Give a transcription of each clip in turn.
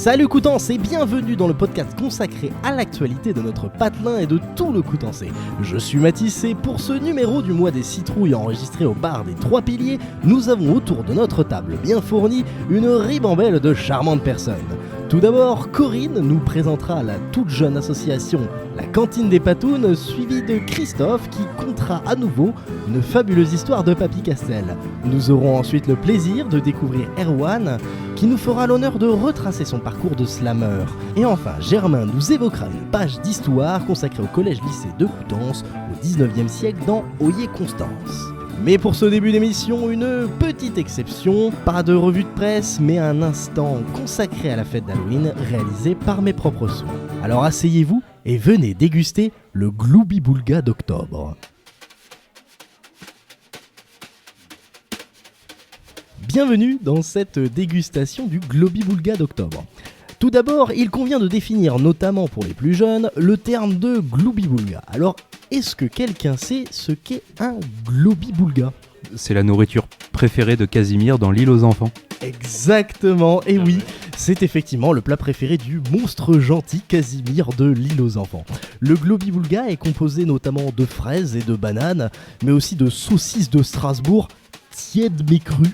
Salut Coutances et bienvenue dans le podcast consacré à l'actualité de notre patelin et de tout le Coutançais. Je suis Mathis et pour ce numéro du mois des citrouilles enregistré au bar des Trois Piliers, nous avons autour de notre table bien fournie une ribambelle de charmantes personnes. Tout d'abord, Corinne nous présentera la toute jeune association La Cantine des Patounes, suivie de Christophe qui contera à nouveau une fabuleuse histoire de Papy Castel. Nous aurons ensuite le plaisir de découvrir Erwan qui nous fera l'honneur de retracer son parcours de slammer. Et enfin, Germain nous évoquera une page d'histoire consacrée au collège-lycée de Coutances au 19e siècle dans Oyer-Constance. Mais pour ce début d'émission, une petite exception, pas de revue de presse, mais un instant consacré à la fête d'Halloween réalisé par mes propres soins. Alors asseyez-vous et venez déguster le Gloubi-Boulga d'octobre. Bienvenue dans cette dégustation du Gloubi-Boulga d'octobre. Tout d'abord, il convient de définir, notamment pour les plus jeunes, le terme de Gloubi-Boulga. Alors, est-ce que quelqu'un sait ce qu'est un Gloubi-Boulga ? C'est la nourriture préférée de Casimir dans L'île aux enfants. Exactement, et oui, c'est effectivement le plat préféré du monstre gentil Casimir de L'île aux enfants. Le Gloubi-Boulga est composé notamment de fraises et de bananes, mais aussi de saucisses de Strasbourg, tièdes mais crues,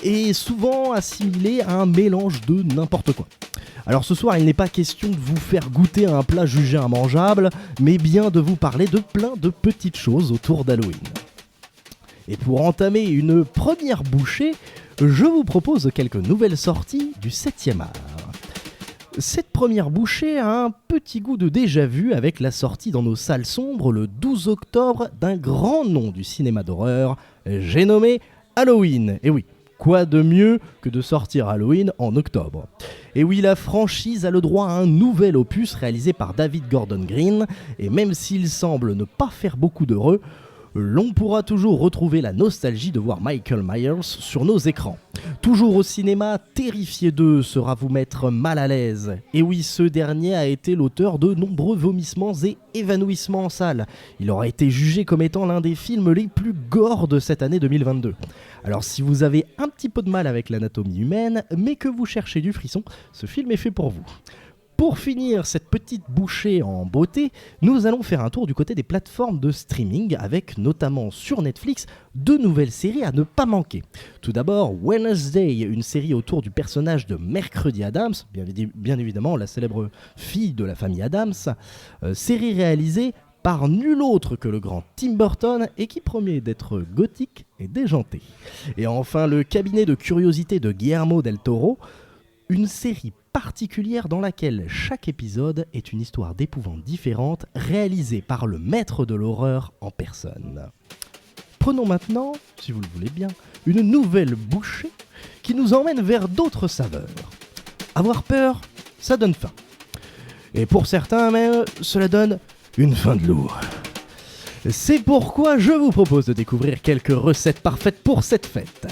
et souvent assimilé à un mélange de n'importe quoi. Alors ce soir, il n'est pas question de vous faire goûter à un plat jugé immangeable, mais bien de vous parler de plein de petites choses autour d'Halloween. Et pour entamer une première bouchée, je vous propose quelques nouvelles sorties du 7e art. Cette première bouchée a un petit goût de déjà-vu avec la sortie dans nos salles sombres le 12 octobre d'un grand nom du cinéma d'horreur, j'ai nommé Halloween. Et oui, quoi de mieux que de sortir Halloween en octobre ? Et oui, la franchise a le droit à un nouvel opus réalisé par David Gordon Green, et même s'il semble ne pas faire beaucoup d'heureux, l'on pourra toujours retrouver la nostalgie de voir Michael Myers sur nos écrans. Toujours au cinéma, Terrifier 2 sera vous mettre mal à l'aise. Et oui, ce dernier a été l'auteur de nombreux vomissements et évanouissements en salle. Il aura été jugé comme étant l'un des films les plus gore de cette année 2022. Alors si vous avez un petit peu de mal avec l'anatomie humaine, mais que vous cherchez du frisson, ce film est fait pour vous. Pour finir cette petite bouchée en beauté, nous allons faire un tour du côté des plateformes de streaming avec notamment sur Netflix 2 nouvelles séries à ne pas manquer. Tout d'abord Wednesday, une série autour du personnage de Mercredi Addams, bien évidemment la célèbre fille de la famille Addams, série réalisée par nul autre que le grand Tim Burton et qui promet d'être gothique et déjanté. Et enfin le cabinet de curiosité de Guillermo del Toro, une série particulière dans laquelle chaque épisode est une histoire d'épouvante différente réalisée par le maître de l'horreur en personne. Prenons maintenant, si vous le voulez bien, une nouvelle bouchée qui nous emmène vers d'autres saveurs. Avoir peur, ça donne faim. Et pour certains même, cela donne une faim de loup. C'est pourquoi je vous propose de découvrir quelques recettes parfaites pour cette fête.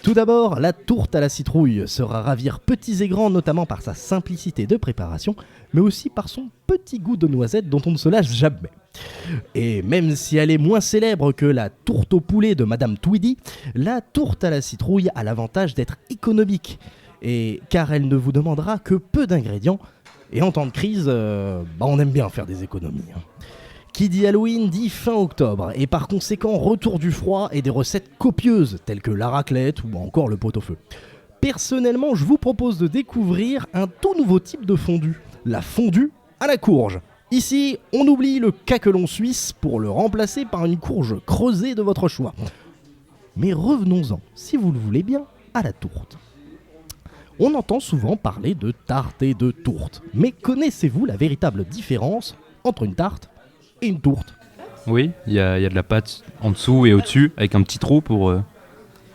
Tout d'abord, la tourte à la citrouille sera ravir petits et grands, notamment par sa simplicité de préparation, mais aussi par son petit goût de noisette dont on ne se lasse jamais. Et même si elle est moins célèbre que la tourte au poulet de Madame Tweedy, la tourte à la citrouille a l'avantage d'être économique, car elle ne vous demandera que peu d'ingrédients, et en temps de crise, on aime bien faire des économies. Qui dit Halloween dit fin octobre, et par conséquent retour du froid et des recettes copieuses, telles que la raclette ou encore le pot-au-feu. Personnellement, je vous propose de découvrir un tout nouveau type de fondue, la fondue à la courge. Ici, on oublie le caquelon suisse pour le remplacer par une courge creusée de votre choix. Mais revenons-en, si vous le voulez bien, à la tourte. On entend souvent parler de tarte et de tourte, mais connaissez-vous la véritable différence entre une tarte et une tourte? Oui, il y a de la pâte en dessous et au-dessus, avec un petit trou pour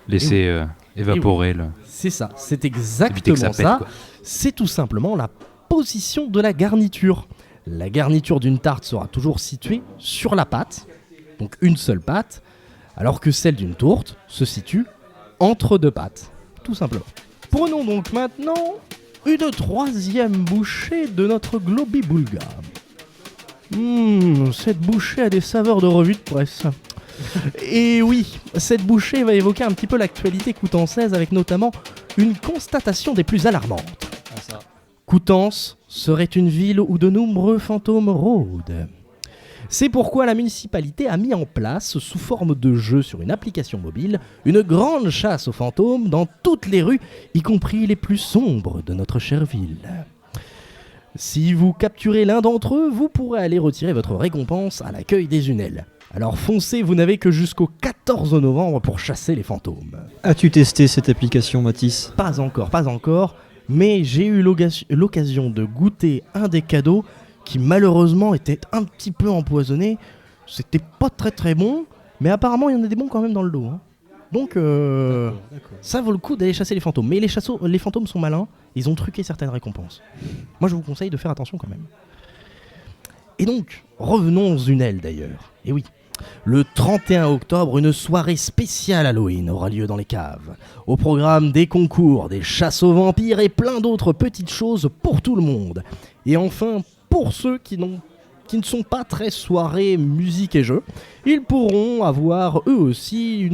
laisser évaporer. Oui. C'est ça, c'est exactement ça. C'est tout simplement la position de la garniture. La garniture d'une tarte sera toujours située sur la pâte, donc une seule pâte, alors que celle d'une tourte se situe entre 2 pâtes, tout simplement. Prenons donc maintenant une 3e bouchée de notre Gloubi-Boulga. Cette bouchée a des saveurs de revue de presse. Et oui, cette bouchée va évoquer un petit peu l'actualité coutançaise avec notamment une constatation des plus alarmantes. Coutances serait une ville où de nombreux fantômes rôdent. C'est pourquoi la municipalité a mis en place, sous forme de jeu sur une application mobile, une grande chasse aux fantômes dans toutes les rues, y compris les plus sombres de notre chère ville. Si vous capturez l'un d'entre eux, vous pourrez aller retirer votre récompense à l'accueil des Unelles. Alors foncez, vous n'avez que jusqu'au 14 novembre pour chasser les fantômes. As-tu testé cette application, Mathis ? Pas encore, mais j'ai eu l'occasion de goûter un des cadeaux qui malheureusement était un petit peu empoisonné. C'était pas très bon, mais apparemment il y en a des bons quand même dans le lot. Hein. Donc D'accord. ça vaut le coup d'aller chasser les fantômes. Mais les fantômes sont malins, ils ont truqué certaines récompenses. Moi je vous conseille de faire attention quand même. Et donc, revenons aux Unelles d'ailleurs. Et oui, le 31 octobre, une soirée spéciale Halloween aura lieu dans les caves. Au programme des concours, des chasses aux vampires et plein d'autres petites choses pour tout le monde. Et enfin, pour ceux qui ne sont pas très soirée musique et jeux, ils pourront avoir eux aussi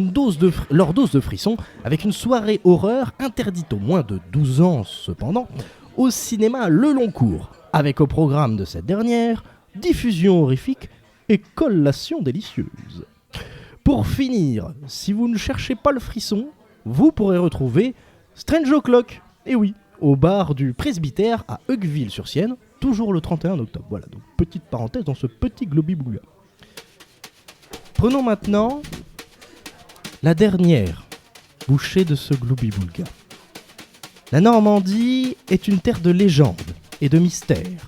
leur dose de frisson avec une soirée horreur interdite aux moins de 12 ans cependant au cinéma Le Long Cours, avec au programme de cette dernière diffusion horrifique et collation délicieuse. Pour finir, si vous ne cherchez pas le frisson, vous pourrez retrouver Strange O'Clock, et oui, au bar du Presbytère à Hugueville-sur-Sienne, toujours le 31 octobre. Voilà, donc petite parenthèse dans ce petit globi-boulga. Prenons maintenant la dernière bouchée de ce globi-boulga. La Normandie est une terre de légendes et de mystères.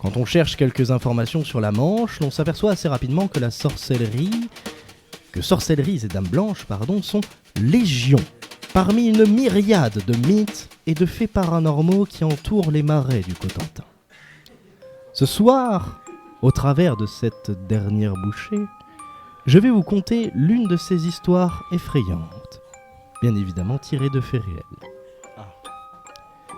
Quand on cherche quelques informations sur la Manche, l'on s'aperçoit assez rapidement que sorcelleries et dames blanches, sont légion, parmi une myriade de mythes et de faits paranormaux qui entourent les marais du Cotentin. Ce soir, au travers de cette dernière bouchée, je vais vous conter l'une de ces histoires effrayantes, bien évidemment tirée de faits réels.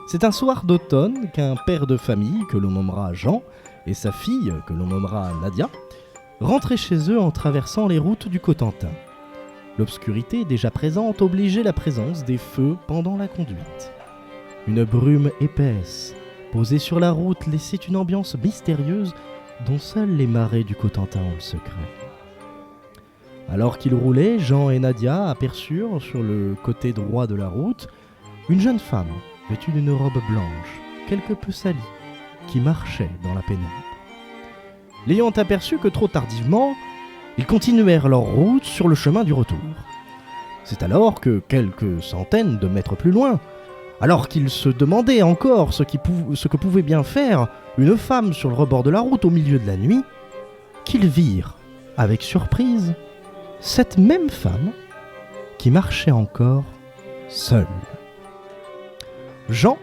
C'est un soir d'automne qu'un père de famille, que l'on nommera Jean, et sa fille, que l'on nommera Nadia, rentraient chez eux en traversant les routes du Cotentin. L'obscurité déjà présente obligeait la présence des feux pendant la conduite. Une brume épaisse, posée sur la route, laissait une ambiance mystérieuse dont seuls les marais du Cotentin ont le secret. Alors qu'ils roulaient, Jean et Nadia aperçurent, sur le côté droit de la route, une jeune femme, vêtue d'une robe blanche, quelque peu salie, qui marchait dans la pénombre. L'ayant aperçu que trop tardivement, ils continuèrent leur route sur le chemin du retour. C'est alors que, quelques centaines de mètres plus loin, alors qu'ils se demandaient encore ce que pouvait bien faire une femme sur le rebord de la route au milieu de la nuit, qu'ils virent, avec surprise, cette même femme qui marchait encore seule. Jean,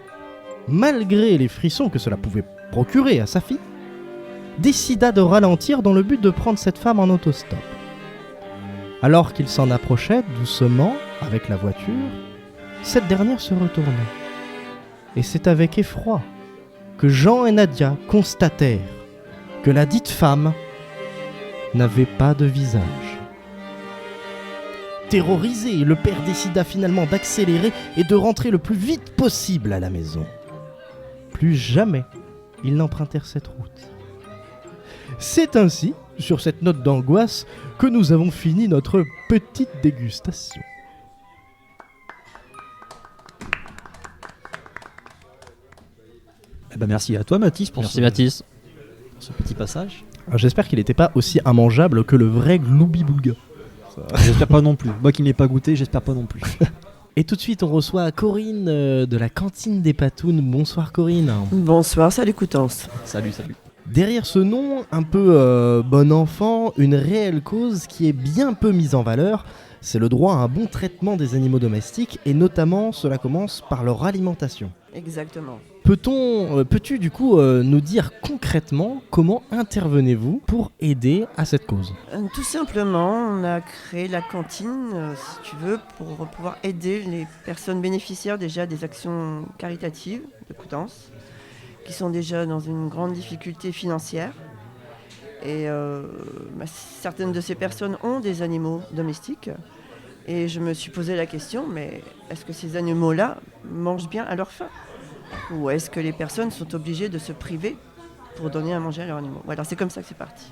malgré les frissons que cela pouvait procurer à sa fille, décida de ralentir dans le but de prendre cette femme en autostop. Alors qu'il s'en approchait doucement avec la voiture, cette dernière se retourna. Et c'est avec effroi que Jean et Nadia constatèrent que la dite femme n'avait pas de visage. Terrorisé, le père décida finalement d'accélérer et de rentrer le plus vite possible à la maison. Plus jamais ils n'empruntèrent cette route. C'est ainsi, sur cette note d'angoisse, que nous avons fini notre petite dégustation. Merci à toi, Mathis, pour Mathis. ce petit passage. Alors, j'espère qu'il n'était pas aussi immangeable que le vrai gloubi-boulga. J'espère pas non plus. Moi qui ne l'ai pas goûté, j'espère pas non plus. Et tout de suite, on reçoit Corinne de la cantine des Patounes. Bonsoir Corinne. Bonsoir, salut Coutances. Salut. Derrière ce nom, un peu bon enfant, une réelle cause qui est bien peu mise en valeur, c'est le droit à un bon traitement des animaux domestiques, et notamment cela commence par leur alimentation. Exactement. Peux-tu du coup nous dire concrètement comment intervenez-vous pour aider à cette cause ? Tout simplement, on a créé la cantine, si tu veux, pour pouvoir aider les personnes bénéficiaires déjà des actions caritatives de Coutances, qui sont déjà dans une grande difficulté financière. Et certaines de ces personnes ont des animaux domestiques. Et je me suis posé la question, mais est-ce que ces animaux-là mangent bien à leur faim ? Ou est-ce que les personnes sont obligées de se priver pour donner à manger à leurs animaux? Voilà, c'est comme ça que c'est parti.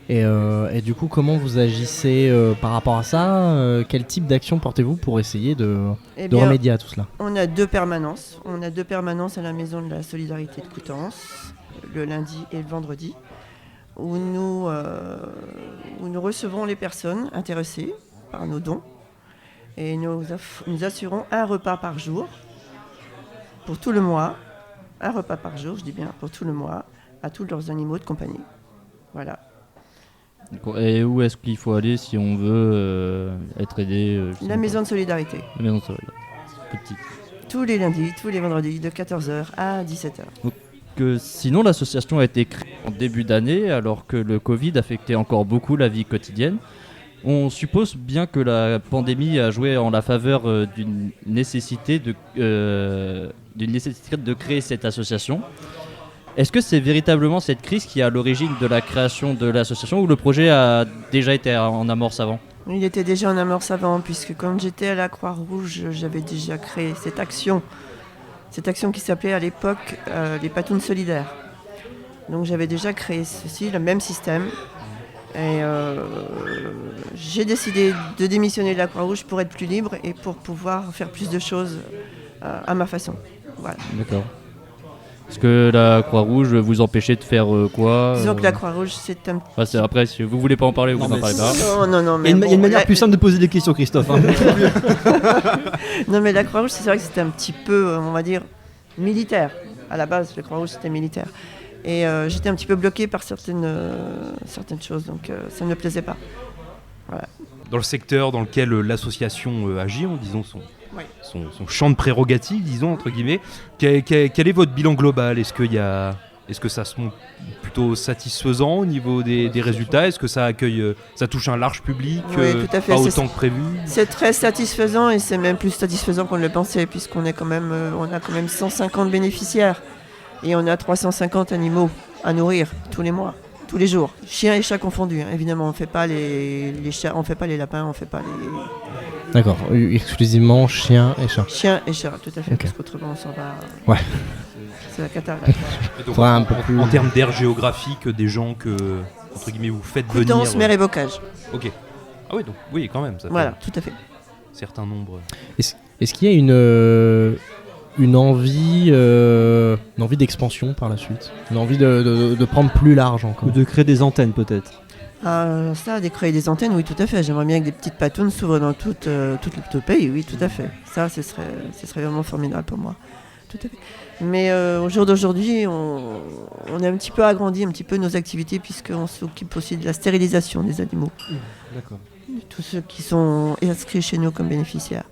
Et du coup, comment vous agissez par rapport à ça? Quel type d'action portez-vous pour essayer de remédier à tout cela? On a 2 permanences. On a 2 permanences à la Maison de la Solidarité de Coutances, le lundi et le vendredi, où nous recevons les personnes intéressées par nos dons et nous assurons un repas par jour pour tout le mois. Un repas par jour, je dis bien, pour tout le mois, à tous leurs animaux de compagnie. Voilà. Et où est-ce qu'il faut aller si on veut être aidé La Maison de Solidarité. La maison de solidarité. Petit. Tous les lundis, tous les vendredis, de 14h à 17h. Sinon, l'association a été créée en début d'année, alors que le Covid affectait encore beaucoup la vie quotidienne. On suppose bien que la pandémie a joué en la faveur d'une nécessité de créer cette association. Est-ce que c'est véritablement cette crise qui est à l'origine de la création de l'association, ou le projet a déjà été en amorce avant? Il était déjà en amorce avant, puisque quand j'étais à la Croix-Rouge, j'avais déjà créé cette action qui s'appelait à l'époque les Patounes Solidaires. Donc j'avais déjà créé le même système. Et j'ai décidé de démissionner de la Croix-Rouge pour être plus libre et pour pouvoir faire plus de choses à ma façon. Voilà. D'accord. Est-ce que la Croix-Rouge vous empêchait de faire quoi? Disons que la Croix-Rouge, c'est un petit... Après, si vous voulez pas en parler, vous n'en parlez pas. Non, mais Il y a une manière plus simple de poser des questions, Christophe. Hein. Non, mais la Croix-Rouge, c'est vrai que c'était un petit peu, on va dire, militaire. À la base, la Croix-Rouge, c'était militaire. Et j'étais un petit peu bloquée par certaines choses, donc ça ne me plaisait pas. Voilà. Dans le secteur dans lequel l'association agit, disons son champ de prérogatives, disons entre guillemets, quel est votre bilan global? Est-ce que ça se montre plutôt satisfaisant au niveau des résultats? Est-ce que ça touche un large public, oui, tout à fait. pas autant que prévu? C'est très satisfaisant, et c'est même plus satisfaisant qu'on ne le pensait, puisqu'on est on a quand même 150 bénéficiaires et on a 350 animaux à nourrir tous les mois. Tous les jours, chiens et chats confondus. Hein. Évidemment, on ne fait pas les chats, on fait pas les lapins, on ne fait pas les... D'accord, exclusivement chiens et chats. Chiens et chats, tout à fait, Okay. parce qu'autrement on s'en va... Ouais. C'est la cata. Là. Donc, Faudra un peu plus... En termes d'aire géographique, des gens que, entre guillemets, vous faites venir... Coutances, mer et bocage. Ok. Ah oui, donc oui, quand même, ça Voilà, fait tout à fait. un certain nombre... Est-ce qu'il y a une envie d'expansion par la suite? Une envie de prendre plus large encore? Ou de créer des antennes, peut-être. Ça, créer des antennes, oui, tout à fait. J'aimerais bien que des petites patounes s'ouvrent dans tout le pays, oui, tout à fait. Ça, ce serait vraiment formidable pour moi. Tout à fait. Mais au jour d'aujourd'hui, on a un petit peu agrandi un petit peu nos activités, puisqu'on s'occupe aussi de la stérilisation des animaux. D'accord. De tous ceux qui sont inscrits chez nous comme bénéficiaires,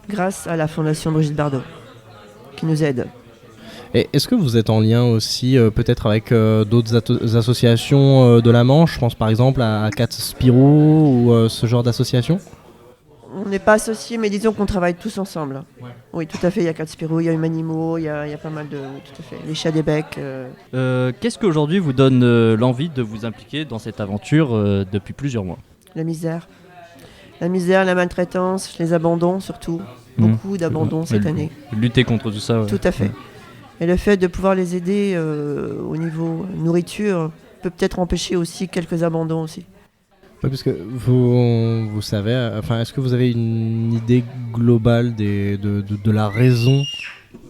grâce à la Fondation Brigitte Bardot, qui nous aide. Et est-ce que vous êtes en lien aussi peut-être avec d'autres associations de la Manche? Je pense par exemple à Cat Spirou ou ce genre d'association. On n'est pas associés, mais disons qu'on travaille tous ensemble. Ouais. Oui, tout à fait. Il y a Cat Spirou, il y a Humanimo, il y a pas mal de... Tout à fait. Les chats des becs. Qu'est-ce qu'aujourd'hui vous donne l'envie de vous impliquer dans cette aventure depuis plusieurs mois? La misère. La misère, la maltraitance, les abandons surtout. Beaucoup d'abandons cette année. Lutter contre tout ça. Ouais. Tout à fait. Et le fait de pouvoir les aider au niveau nourriture peut peut-être empêcher aussi quelques abandons aussi. Oui, parce que vous savez, enfin, est-ce que vous avez une idée globale de la raison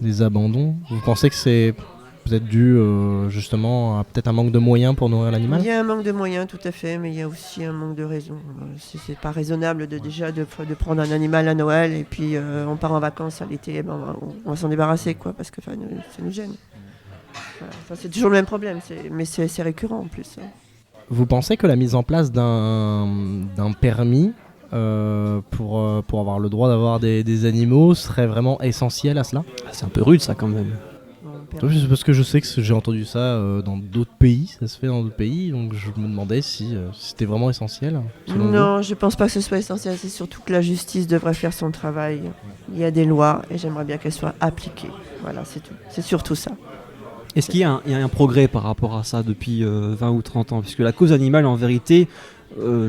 des abandons? Vous pensez que c'est peut-être dû justement à peut-être un manque de moyens pour nourrir l'animal? Il y a un manque de moyens, tout à fait, mais il y a aussi un manque de raison. C'est pas raisonnable de prendre un animal à Noël et puis on part en vacances à l'été, on va s'en débarrasser, quoi, parce que ça nous gêne. Voilà. Enfin, c'est toujours le même problème, mais c'est récurrent en plus. Hein. Vous pensez que la mise en place d'un permis pour avoir le droit d'avoir des animaux serait vraiment essentielle à cela? C'est un peu rude, ça, quand même. Oui, c'est parce que je sais que j'ai entendu ça dans d'autres pays, ça se fait dans d'autres pays, donc je me demandais si c'était vraiment essentiel. Non, je pense pas que ce soit essentiel, c'est surtout que la justice devrait faire son travail. Il y a des lois et j'aimerais bien qu'elles soient appliquées. Voilà, c'est tout. C'est surtout ça. Est-ce qu'il y a un progrès par rapport à ça depuis 20 ou 30 ans? Puisque la cause animale, en vérité,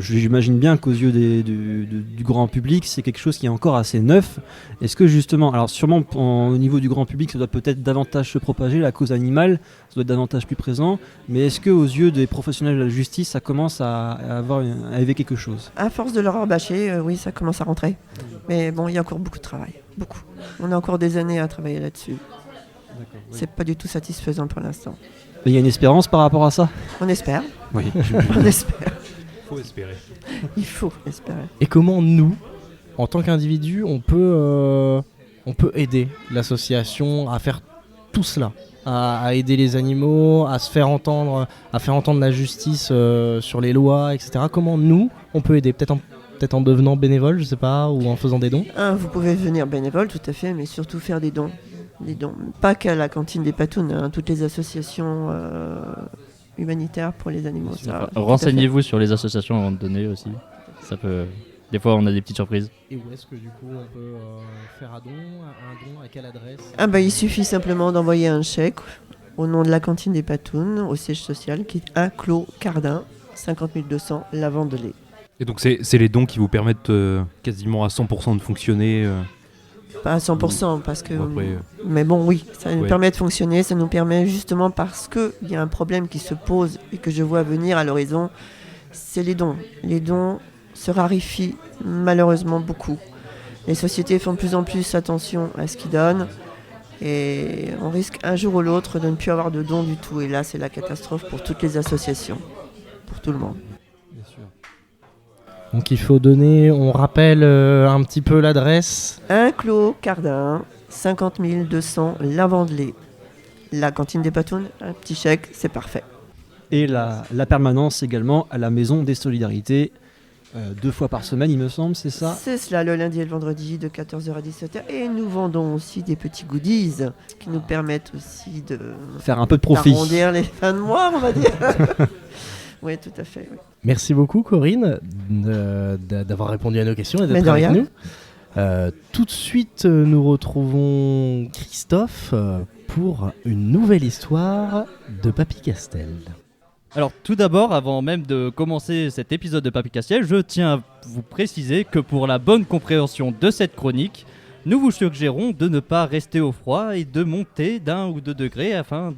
j'imagine bien qu'aux yeux du grand public, c'est quelque chose qui est encore assez neuf. Est-ce que justement, alors sûrement au niveau du grand public, ça doit peut-être davantage se propager, la cause animale, ça doit être davantage plus présent, mais est-ce qu'aux yeux des professionnels de la justice, ça commence à élever quelque chose? À force de leur rabâcher, oui, ça commence à rentrer. Mais bon, il y a encore beaucoup de travail, beaucoup. On a encore des années à travailler là-dessus. C'est pas du tout satisfaisant pour l'instant. Il y a une espérance par rapport à ça? On espère. Oui. On espère. Faut espérer. Il faut espérer. Et comment nous, en tant qu'individus, on peut aider l'association à faire tout cela, à aider les animaux, à se faire entendre, à faire entendre la justice sur les lois, etc. Comment nous, on peut aider? Peut-être en devenant bénévole, je sais pas, ou en faisant des dons? Vous pouvez devenir bénévole, tout à fait, mais surtout faire des dons. Des dons. Pas qu'à la cantine des Patounes, hein, toutes les associations humanitaires pour les animaux. Ça, renseignez-vous sur les associations avant de donner aussi. Ça peut... Des fois, on a des petites surprises. Et où est-ce que du coup on peut faire un don, à quelle adresse? Il suffit simplement d'envoyer un chèque au nom de la cantine des Patounes, au siège social, qui est 1 Clos Cardin, 50 200 Lavandelay. Et donc c'est les dons qui vous permettent quasiment à 100% de fonctionner Pas à 100%, parce que... après, Mais bon, oui, ça nous ouais. permet de fonctionner, ça nous permet justement parce qu'il y a un problème qui se pose et que je vois venir à l'horizon, c'est les dons. Les dons se raréfient malheureusement beaucoup. Les sociétés font de plus en plus attention à ce qu'ils donnent et on risque un jour ou l'autre de ne plus avoir de dons du tout. Et là, c'est la catastrophe pour toutes les associations, pour tout le monde. Bien sûr. Donc il faut donner, on rappelle un petit peu l'adresse. 1 Clos Cardin, 50 200 Lavandelay. La cantine des Patounes, un petit chèque, c'est parfait. Et la permanence également à la Maison des Solidarités, 2 fois par semaine, il me semble, c'est ça? C'est cela, le lundi et le vendredi de 14h à 17h. Et nous vendons aussi des petits goodies qui nous permettent aussi de Faire un peu de profit. arrondir les fins de mois, on va dire. Oui, tout à fait. Oui. Merci beaucoup Corinne d'avoir répondu à nos questions et Mais d'être de avec rien. nous. Tout de suite, nous retrouvons Christophe pour une nouvelle histoire de Papy Castel. Alors tout d'abord, avant même de commencer cet épisode de Papy Castel, je tiens à vous préciser que pour la bonne compréhension de cette chronique, nous vous suggérons de ne pas rester au froid et de monter d'1 ou 2 degrés afin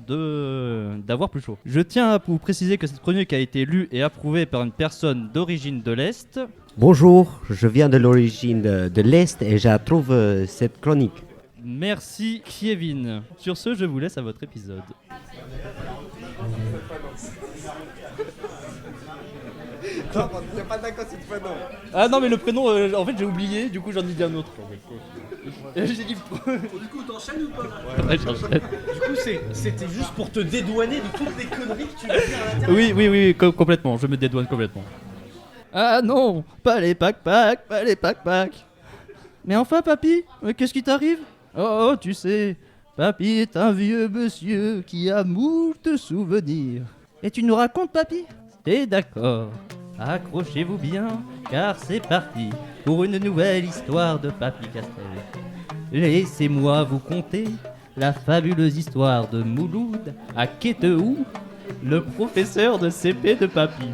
d'avoir plus chaud. Je tiens à vous préciser que cette chronique a été lue et approuvée par une personne d'origine de l'Est. Bonjour, je viens de l'origine de l'Est et j'approuve cette chronique. Merci Kevin. Sur ce, je vous laisse à votre épisode. Ah non mais le prénom, en fait j'ai oublié, du coup j'en ai dit un autre. J'ai dit... Du coup t'enchaînes ou pas? Ouais, j'enchaîne. Du coup, c'était juste pour te dédouaner de toutes les conneries que tu vas dire à la Oui, complètement, je me dédouane complètement. Ah non, pas les pack-pack, pas les pack-pack. Mais enfin papy, qu'est-ce qui t'arrive? Oh, tu sais, papy est un vieux monsieur qui a moult souvenirs. Et tu nous racontes papy? T'es d'accord. Accrochez-vous bien, car c'est parti pour une nouvelle histoire de Papy Castel. Laissez-moi vous conter la fabuleuse histoire de Mouloud à Kéteou, le professeur de CP de Papy.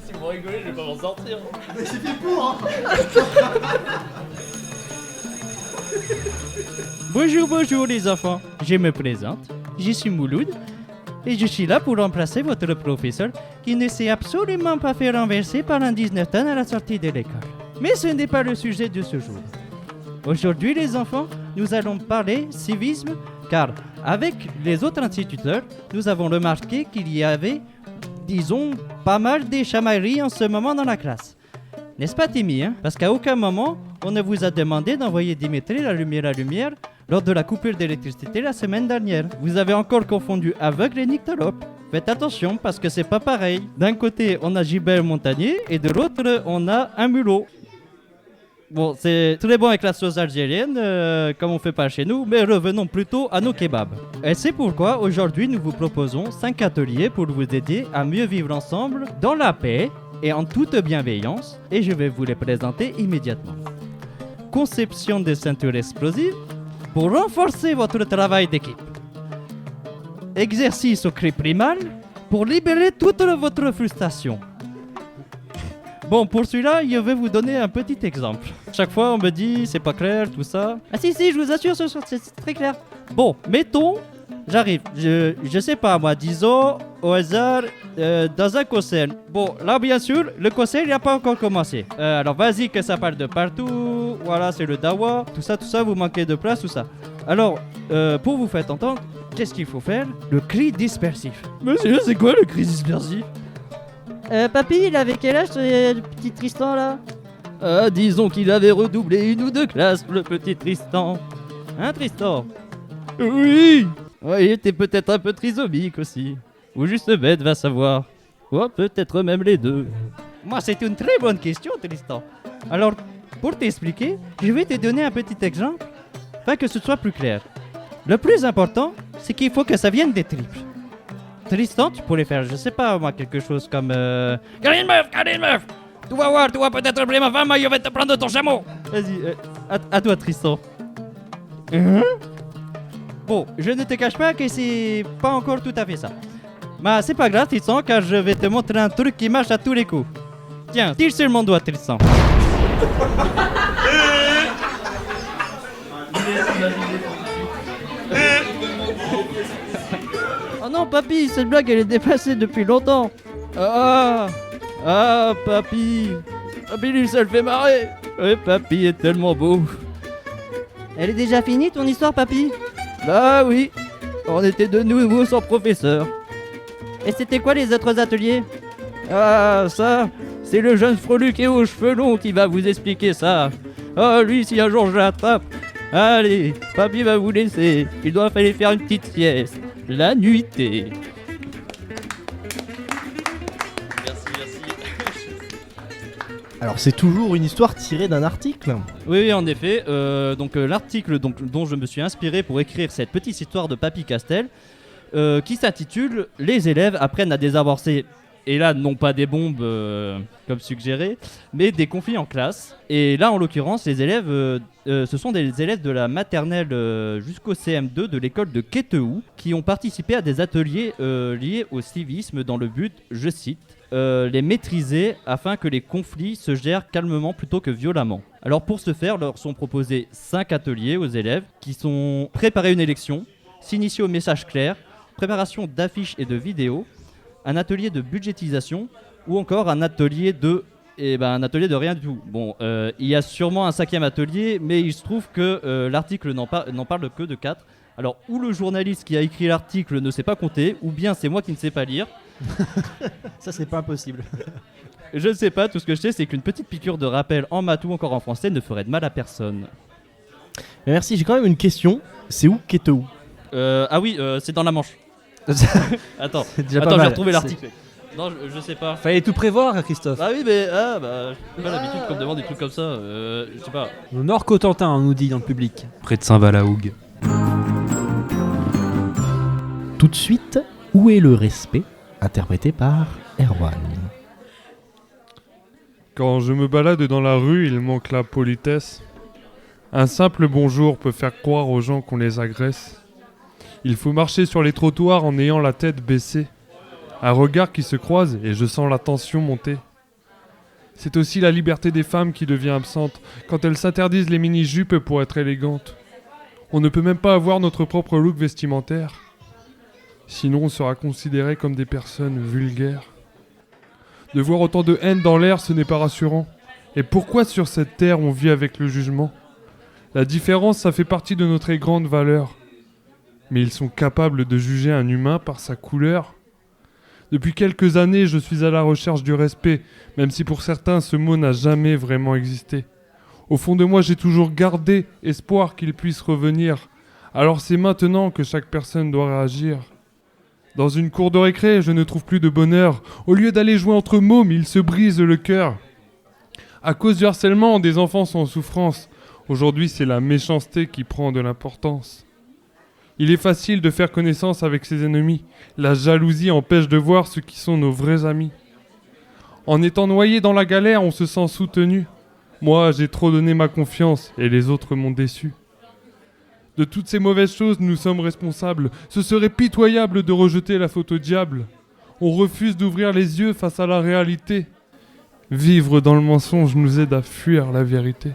Si vous rigolez, je vais pas m'en sortir. Mais c'est fait pour Bonjour les enfants, je me présente, je suis Mouloud. Et je suis là pour remplacer votre professeur qui ne s'est absolument pas fait renverser par un 19 tonnes à la sortie de l'école. Mais ce n'est pas le sujet de ce jour. Aujourd'hui les enfants, nous allons parler civisme car avec les autres instituteurs, nous avons remarqué qu'il y avait, disons, pas mal de chamailleries en ce moment dans la classe. N'est-ce pas Timmy, hein? Parce qu'à aucun moment, on ne vous a demandé d'envoyer Dimitri la lumière lors de la coupure d'électricité la semaine dernière. Vous avez encore confondu aveugle et nyctalope. Faites attention parce que c'est pas pareil. D'un côté, on a Gilbert Montagnier et de l'autre, on a un mulot. Bon, c'est très bon avec la sauce algérienne, comme on fait pas chez nous, mais revenons plutôt à nos kebabs. Et c'est pourquoi aujourd'hui nous vous proposons 5 ateliers pour vous aider à mieux vivre ensemble dans la paix et en toute bienveillance, et je vais vous les présenter immédiatement. Conception des ceintures explosives pour renforcer votre travail d'équipe. Exercice au cri primal pour libérer toute votre frustration. Bon, pour celui-là, je vais vous donner un petit exemple. Chaque fois, on me dit, c'est pas clair, tout ça. Ah si, je vous assure, c'est très clair. Bon, mettons, j'arrive, je sais pas moi, disons, au hasard, dans un concert. Bon, là, bien sûr, le concert, il n'a pas encore commencé. Alors, vas-y, que ça parle de partout. Voilà, c'est le dawa. Tout ça, vous manquez de place, tout ça. Alors, pour vous faire entendre, qu'est-ce qu'il faut faire? Le cri dispersif. Monsieur, c'est quoi le cri dispersif? Papy, il avait quel âge ce petit Tristan là? Disons qu'il avait redoublé 1 ou 2 classes, le petit Tristan. Hein, Tristan? Oui. Ouais, il était peut-être un peu trisomique aussi. Ou juste bête, va savoir. Ou peut-être même les deux. Moi, c'est une très bonne question, Tristan. Alors, pour t'expliquer, je vais te donner un petit exemple, afin que ce soit plus clair. Le plus important, c'est qu'il faut que ça vienne des triples. Tristan, tu pourrais faire, je sais pas moi, quelque chose comme Karine meuf, tu vas voir, tu vas peut-être appeler ma femme, je vais te prendre ton chameau. Vas-y, à toi Tristan. Bon, je ne te cache pas que c'est pas encore tout à fait ça. Mais c'est pas grave Tristan, car je vais te montrer un truc qui marche à tous les coups. Tiens, tire sur mon doigt Tristan. Oh non, papy, cette blague elle est dépassée depuis longtemps. Ah, papy. Papy, lui, ça le fait marrer. Ouais, papy est tellement beau. Elle est déjà finie ton histoire, papy? Bah oui, on était de nouveau sans professeur. Et c'était quoi les autres ateliers? Ah, ça, c'est le jeune freluqué aux cheveux longs qui va vous expliquer ça. Ah, lui, si un jour je l'attrape. Allez, papy va vous laisser. Il doit falloir faire une petite sieste. La nuitée. Alors c'est toujours une histoire tirée d'un article. Oui, en effet. L'article dont je me suis inspiré pour écrire cette petite histoire de Papy Castel, qui s'intitule « Les élèves apprennent à désamorcer ». Et là, non pas des bombes comme suggéré, mais des conflits en classe. Et là, en l'occurrence, les élèves, ce sont des élèves de la maternelle jusqu'au CM2 de l'école de Queteou qui ont participé à des ateliers liés au civisme dans le but, je cite, les maîtriser afin que les conflits se gèrent calmement plutôt que violemment. Alors pour ce faire, leur sont proposés 5 ateliers aux élèves qui sont préparer une élection, s'initier au message clair, préparation d'affiches et de vidéos, un atelier de budgétisation ou encore un atelier de rien du tout. Bon, il y a sûrement un 5e atelier, mais il se trouve que l'article n'en parle que de 4. Alors, ou le journaliste qui a écrit l'article ne sait pas compter, ou bien c'est moi qui ne sais pas lire. Ça, c'est pas impossible. Je ne sais pas, tout ce que je sais, c'est qu'une petite piqûre de rappel en maths ou encore en français ne ferait de mal à personne. Merci, j'ai quand même une question. C'est où Queteau? Ah oui, c'est dans la Manche. Attends, j'ai retrouvé l'article. Non, je sais pas. Fallait tout prévoir, Christophe. Ah oui, mais j'ai pas l'habitude qu'on me demande des trucs comme ça. Je sais pas. Le Nord Cotentin, on nous dit dans le public. Près de Saint-Valahougue. Tout de suite, où est le respect? Interprété par Erwan. Quand je me balade dans la rue, il manque la politesse. Un simple bonjour peut faire croire aux gens qu'on les agresse. Il faut marcher sur les trottoirs en ayant la tête baissée. Un regard qui se croise et je sens la tension monter. C'est aussi la liberté des femmes qui devient absente quand elles s'interdisent les mini-jupes pour être élégantes. On ne peut même pas avoir notre propre look vestimentaire. Sinon on sera considéré comme des personnes vulgaires. De voir autant de haine dans l'air, ce n'est pas rassurant. Et pourquoi sur cette terre on vit avec le jugement? La différence, ça fait partie de nos très grandes valeurs. Mais ils sont capables de juger un humain par sa couleur. Depuis quelques années, je suis à la recherche du respect, même si pour certains ce mot n'a jamais vraiment existé. Au fond de moi, j'ai toujours gardé espoir qu'il puisse revenir. Alors c'est maintenant que chaque personne doit réagir. Dans une cour de récré, je ne trouve plus de bonheur. Au lieu d'aller jouer entre mômes, ils se brisent le cœur. À cause du harcèlement, des enfants sont en souffrance. Aujourd'hui, c'est la méchanceté qui prend de l'importance. Il est facile de faire connaissance avec ses ennemis. La jalousie empêche de voir ceux qui sont nos vrais amis. En étant noyé dans la galère, on se sent soutenu. Moi, j'ai trop donné ma confiance et les autres m'ont déçu. De toutes ces mauvaises choses, nous sommes responsables. Ce serait pitoyable de rejeter la faute au diable. On refuse d'ouvrir les yeux face à la réalité. Vivre dans le mensonge nous aide à fuir la vérité.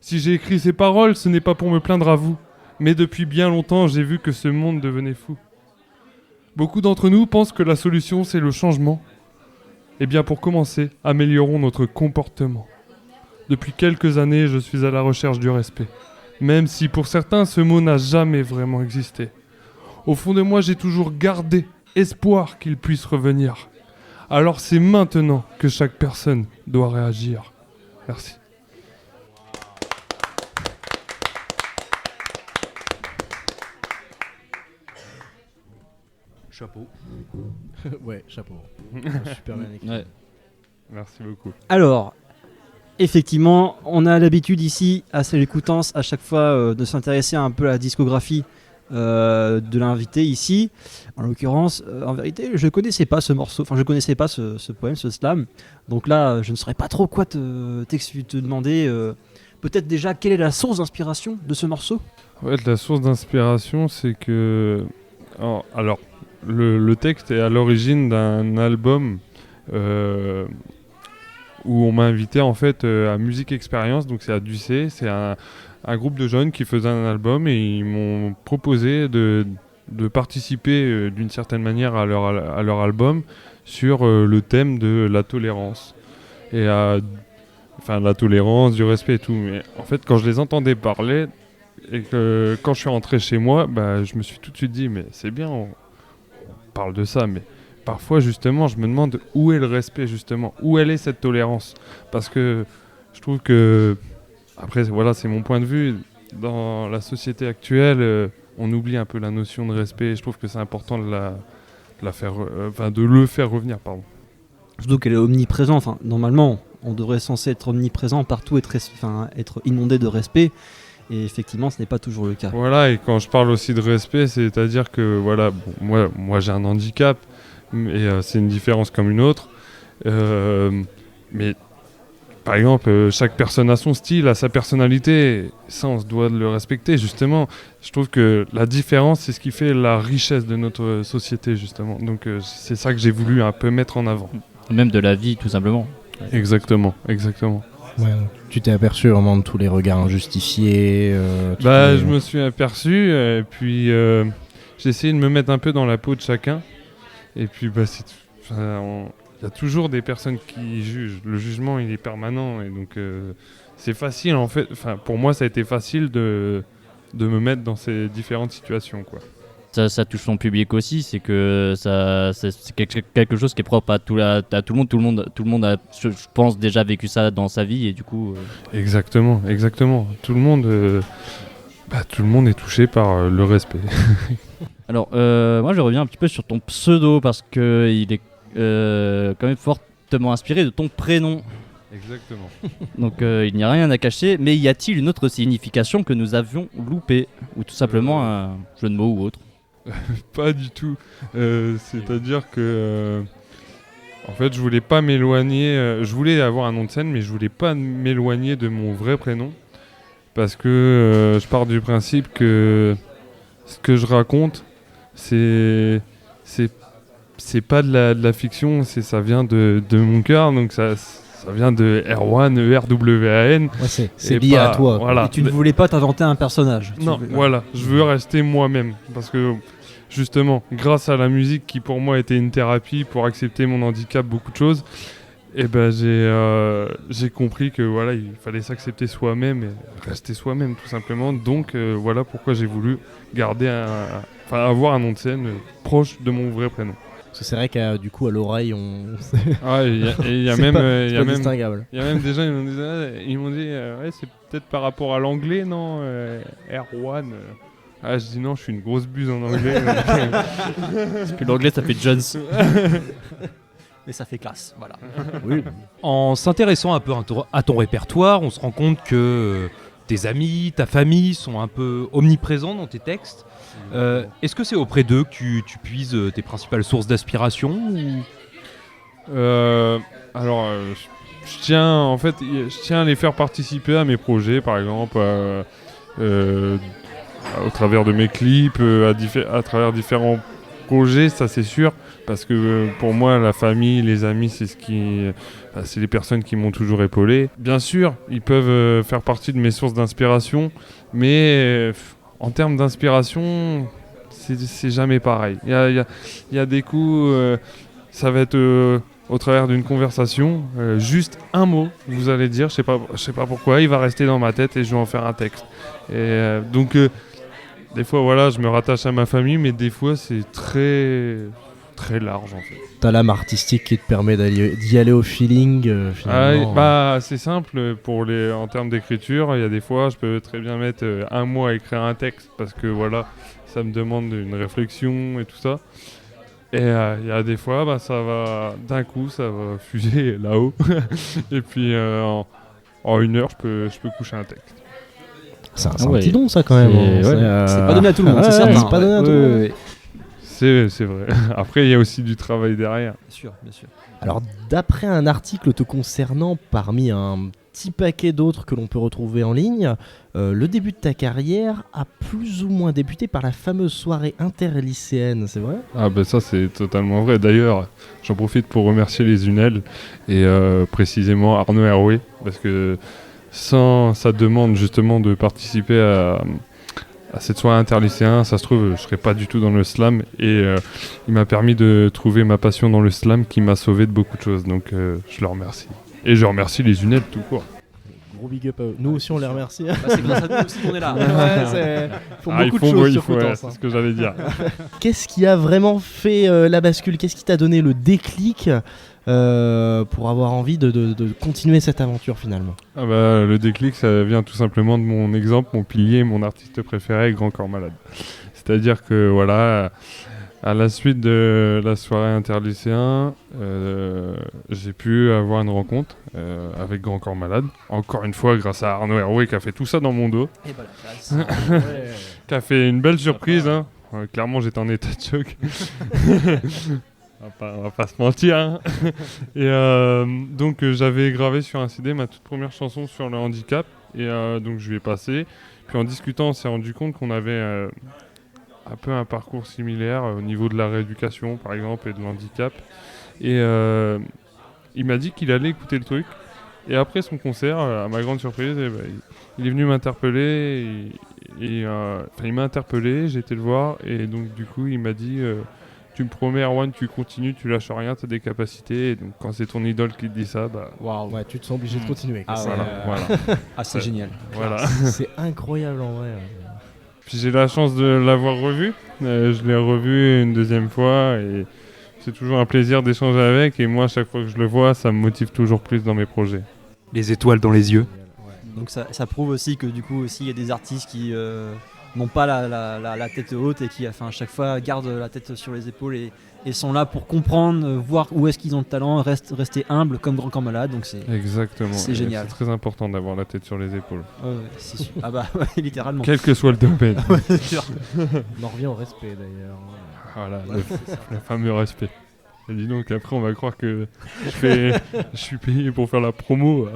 Si j'ai écrit ces paroles, ce n'est pas pour me plaindre à vous, mais depuis bien longtemps, j'ai vu que ce monde devenait fou. Beaucoup d'entre nous pensent que la solution, c'est le changement. Eh bien, pour commencer, améliorons notre comportement. Depuis quelques années, je suis à la recherche du respect, même si pour certains, ce mot n'a jamais vraiment existé. Au fond de moi, j'ai toujours gardé espoir qu'il puisse revenir. Alors c'est maintenant que chaque personne doit réagir. Merci. Chapeau. Ouais, chapeau. Super bien écrit. Ouais. Merci beaucoup. Alors, effectivement, on a l'habitude ici, à l'écoutance, à chaque fois de s'intéresser un peu à la discographie de l'invité ici. En l'occurrence, en vérité, je connaissais pas ce morceau, enfin je connaissais pas ce poème, ce slam. Donc là, je ne saurais pas trop quoi te demander. Peut-être déjà, quelle est la source d'inspiration de ce morceau ? En fait, la source d'inspiration, c'est que... Alors, le texte est à l'origine d'un album où on m'a invité en fait à Musique Expérience, donc c'est à Ducé, c'est un groupe de jeunes qui faisaient un album et ils m'ont proposé de participer d'une certaine manière à leur album sur le thème de la tolérance. Et la tolérance, du respect et tout. Mais en fait, quand je les entendais parler et que quand je suis rentré chez moi, je me suis tout de suite dit, mais c'est bien, on parle de ça, mais parfois justement, je me demande où est le respect justement, où elle est cette tolérance. Parce que je trouve que, après voilà, c'est mon point de vue, dans la société actuelle, on oublie un peu la notion de respect et je trouve que c'est important de le faire revenir, pardon. Surtout qu'elle est omniprésente, enfin normalement on devrait censé être omniprésent partout, être inondé de respect, et effectivement ce n'est pas toujours le cas. Voilà, et quand je parle aussi de respect, c'est-à-dire que voilà, bon, moi j'ai un handicap, et c'est une différence comme une autre, mais par exemple, chaque personne a son style, a sa personnalité, ça on se doit de le respecter justement. Je trouve que la différence, c'est ce qui fait la richesse de notre société justement, donc c'est ça que j'ai voulu un peu mettre en avant. Même de la vie, tout simplement. Exactement. Ouais, tu t'es aperçu vraiment de tous les regards injustifiés. Je me suis aperçu, et puis j'ai essayé de me mettre un peu dans la peau de chacun, et puis il y a toujours des personnes qui jugent. Le jugement, il est permanent, et donc c'est facile en fait. Enfin, pour moi, ça a été facile de me mettre dans ces différentes situations, quoi. Ça touche son public aussi, c'est que c'est quelque chose qui est propre à tout le monde. Tout le monde a, je pense, déjà vécu ça dans sa vie, et du coup... Exactement. Tout le monde est touché par le respect. Alors, moi je reviens un petit peu sur ton pseudo, parce qu'il est quand même fortement inspiré de ton prénom. Exactement. Donc il n'y a rien à cacher, mais y a-t-il une autre signification que nous avions loupée, ou tout simplement un jeu de mots ou autre? Pas du tout. C'est-à-dire que en fait, je voulais pas m'éloigner. Je voulais avoir un nom de scène, mais je voulais pas m'éloigner de mon vrai prénom, parce que je pars du principe que ce que je raconte, c'est pas de la fiction, ça vient de mon cœur, donc ça vient de Erwan, E-R-W-A-N. Ouais, c'est lié à toi. Voilà. Et tu ne voulais pas t'inventer un personnage. Voilà, je veux rester moi-même, parce que justement, grâce à la musique qui pour moi était une thérapie pour accepter mon handicap, beaucoup de choses, et j'ai compris que voilà, il fallait s'accepter soi-même et rester soi-même tout simplement. Donc voilà pourquoi j'ai voulu garder avoir un nom de scène proche de mon vrai prénom. Parce que c'est vrai qu'à du coup à l'oreille il y a même distinguable. Il y a même des gens ils m'ont dit ouais, c'est peut-être par rapport à l'anglais, non, Erwan. Je dis non, je suis une grosse buse en anglais. Parce que l'anglais ça fait Jones. Mais ça fait classe, voilà. Oui. En s'intéressant un peu à ton répertoire, on se rend compte que tes amis, ta famille sont un peu omniprésents dans tes textes. Est-ce que c'est auprès d'eux que tu puises tes principales sources d'aspiration ou... Je tiens à les faire participer à mes projets, par exemple, au travers de mes clips, à travers différents projets, ça c'est sûr. Parce que pour moi, la famille, les amis, c'est les personnes qui m'ont toujours épaulé. Bien sûr, ils peuvent faire partie de mes sources d'inspiration, mais en termes d'inspiration, c'est jamais pareil. Il y a des coups, ça va être au travers d'une conversation, juste un mot, vous allez dire, je sais pas pourquoi, il va rester dans ma tête et je vais en faire un texte. Et donc, des fois, voilà, je me rattache à ma famille, mais des fois, c'est très, très large en fait. T'as l'âme artistique qui te permet d'y aller au feeling, finalement. C'est simple, en termes d'écriture, il y a des fois, je peux très bien mettre un mois à écrire un texte, parce que voilà, ça me demande une réflexion et tout ça. Et il y a des fois, d'un coup, ça va fuser là-haut. Et puis en 1 heure, je peux coucher un texte. C'est un petit don, ça, quand même. C'est pas donné à tout le monde, c'est certain. C'est pas donné à tout le monde. C'est vrai. Après, il y a aussi du travail derrière. Bien sûr. Alors, d'après un article te concernant, parmi un petit paquet d'autres que l'on peut retrouver en ligne, le début de ta carrière a plus ou moins débuté par la fameuse soirée interlycéenne, c'est vrai ? Ça, c'est totalement vrai. D'ailleurs, j'en profite pour remercier les UNEL et précisément Arnaud Hervé, parce que sans sa demande justement de participer à cette soirée interlycéen, ça se trouve, je serais pas du tout dans le slam, et il m'a permis de trouver ma passion dans le slam qui m'a sauvé de beaucoup de choses, donc je le remercie. Et je remercie les UNED tout court. Gros big up à eux. Nous aussi on les remercie. C'est grâce à nous aussi qu'on est là. Ils font beaucoup de choses sur Coutances. C'est ce que j'allais dire. Qu'est-ce qui a vraiment fait la bascule ? Qu'est-ce qui t'a donné le déclic pour avoir envie de continuer cette aventure finalement ? Le déclic, ça vient tout simplement de mon exemple, mon pilier, mon artiste préféré, Grand Corps Malade. C'est-à-dire que voilà, à la suite de la soirée interlycéen, j'ai pu avoir une rencontre avec Grand Corps Malade. Encore une fois, grâce à Arnaud Hervé qui a fait tout ça dans mon dos. Et bah la classe. Qui a fait une belle surprise. Hein. Clairement, j'étais en état de choc. On va pas se mentir. Hein. Et donc, j'avais gravé sur un CD ma toute première chanson sur le handicap. Et donc, je lui ai passé. Puis en discutant, on s'est rendu compte qu'on avait un peu un parcours similaire au niveau de la rééducation, par exemple, et de l'handicap. Et il m'a dit qu'il allait écouter le truc. Et après son concert, à ma grande surprise, il est venu m'interpeller. Il m'a interpellé, j'ai été le voir. Et donc, du coup, il m'a dit... tu me promets, Erwan, tu continues, tu lâches rien, tu as des capacités. Et donc, quand c'est ton idole qui te dit ça, waouh, ouais, tu te sens obligé de continuer. Voilà. C'est génial. Voilà. C'est incroyable en vrai. Puis j'ai la chance de l'avoir revu. Je l'ai revu une deuxième fois et c'est toujours un plaisir d'échanger avec. Et moi, à chaque fois que je le vois, ça me motive toujours plus dans mes projets. Les étoiles dans les yeux. Donc ça prouve aussi que du coup, il y a des artistes qui n'ont pas la tête haute et qui à chaque fois gardent la tête sur les épaules et sont là pour comprendre, voir où est-ce qu'ils ont le talent, rester humble comme Grand Corps Malade. Donc exactement. C'est génial. C'est très important d'avoir la tête sur les épaules. C'est sûr. Littéralement. Quel que soit le domaine. On en revient au respect d'ailleurs. Voilà, le fameux respect. Et dis donc, après on va croire que je suis payé pour faire la promo.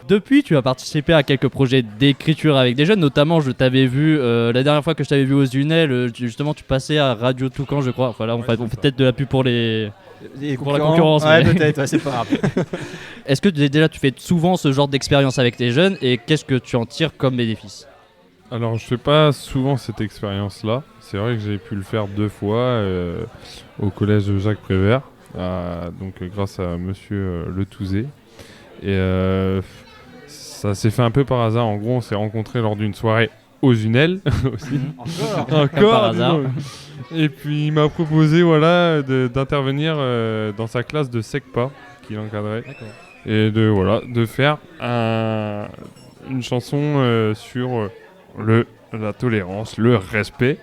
Depuis, tu as participé à quelques projets d'écriture avec des jeunes, notamment je t'avais vu, la dernière fois que je t'avais vu aux UNEL, justement tu passais à Radio Toucan, je crois. Enfin là, on fait peut-être de la pub pour la concurrence. Ouais, peut-être, c'est pas grave. Est-ce que déjà tu fais souvent ce genre d'expérience avec tes jeunes et qu'est-ce que tu en tires comme bénéfice ? Alors je fais pas souvent cette expérience-là. C'est vrai que j'ai pu le faire 2 fois au collège Jacques Prévert, donc grâce à monsieur Le Touzé. Et ça s'est fait un peu par hasard. En gros, on s'est rencontrés lors d'une soirée aux UNEL aussi. Encore par hasard. Et puis il m'a proposé d'intervenir dans sa classe de SECPA qu'il encadrait. D'accord. Et de faire une chanson sur la tolérance, le respect.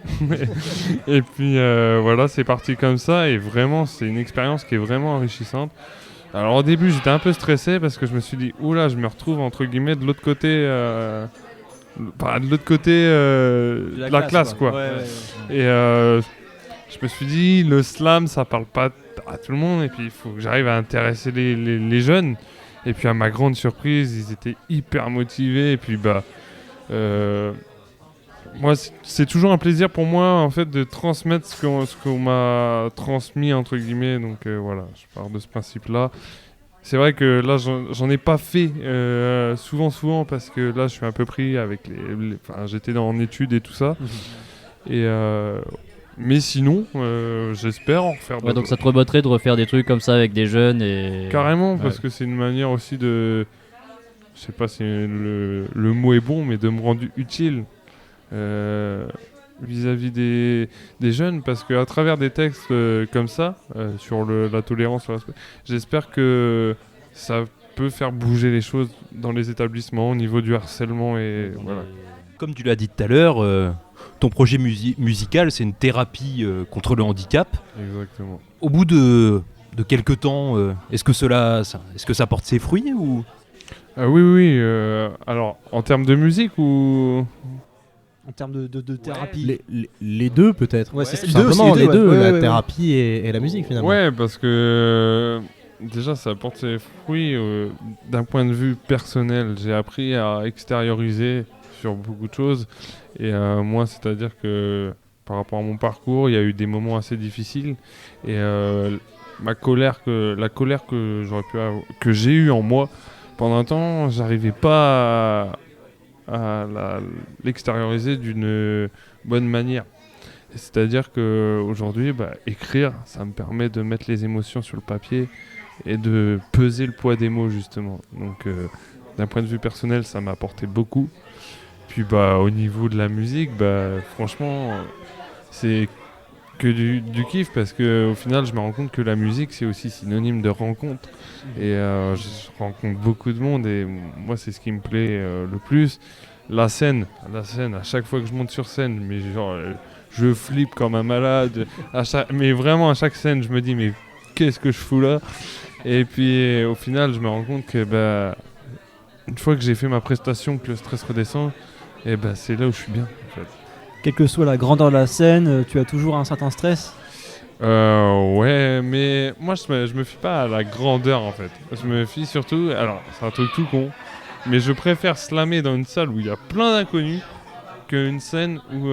Et puis c'est parti comme ça. Et vraiment, c'est une expérience qui est vraiment enrichissante. Alors au début j'étais un peu stressé parce que je me suis dit oula, je me retrouve entre guillemets de l'autre côté de la classe quoi. Ouais. Et je me suis dit le slam ça parle pas à tout le monde et puis il faut que j'arrive à intéresser les jeunes. Et puis à ma grande surprise ils étaient hyper motivés et puis moi, c'est toujours un plaisir pour moi en fait de transmettre ce qu'on m'a transmis entre guillemets. Donc voilà, je pars de ce principe-là. C'est vrai que là, j'en ai pas fait souvent parce que là, je suis un peu pris avec j'étais en études et tout ça. Et mais sinon, j'espère en refaire d'autres. Donc ça te remoterait de refaire des trucs comme ça avec des jeunes et... Carrément, parce que c'est une manière aussi de... Je sais pas si le mot est bon, mais de me rendre utile vis-à-vis des jeunes, parce qu'à travers des textes comme ça, sur la tolérance, le respect, j'espère que ça peut faire bouger les choses dans les établissements au niveau du harcèlement et voilà. Comme tu l'as dit tout à l'heure, ton projet musical, c'est une thérapie contre le handicap. Exactement. Au bout de quelques temps, est-ce que ça porte ses fruits ou... Oui. Alors, en termes de musique ou... En termes de thérapie. Les deux peut-être. Ouais, c'est simplement les deux, ouais, la ouais, thérapie et la musique finalement. Ouais, parce que déjà ça apporte ses fruits d'un point de vue personnel. J'ai appris à extérioriser sur beaucoup de choses. Et moi, c'est-à-dire que par rapport à mon parcours, il y a eu des moments assez difficiles. Et la colère que j'ai eue en moi pendant un temps, j'arrivais pas à l'extérioriser d'une bonne manière. C'est-à-dire qu'aujourd'hui, écrire, ça me permet de mettre les émotions sur le papier et de peser le poids des mots, justement. Donc, d'un point de vue personnel, ça m'a apporté beaucoup. Puis, au niveau de la musique, franchement, c'est que du kiff, parce qu'au final, je me rends compte que la musique, c'est aussi synonyme de rencontre. Et je rencontre beaucoup de monde, et moi, c'est ce qui me plaît le plus. La scène, à chaque fois que je monte sur scène, mais je flippe comme un malade. Mais vraiment, à chaque scène, je me dis, mais qu'est-ce que je fous là? Et puis, au final, je me rends compte que, une fois que j'ai fait ma prestation, que le stress redescend, et c'est là où je suis bien, en fait. Quelle que soit la grandeur de la scène, tu as toujours un certain stress? Ouais, mais moi, je me fie pas à la grandeur, en fait. Je me fie surtout... Alors, c'est un truc tout con, mais je préfère slammer dans une salle où il y a plein d'inconnus qu'une scène où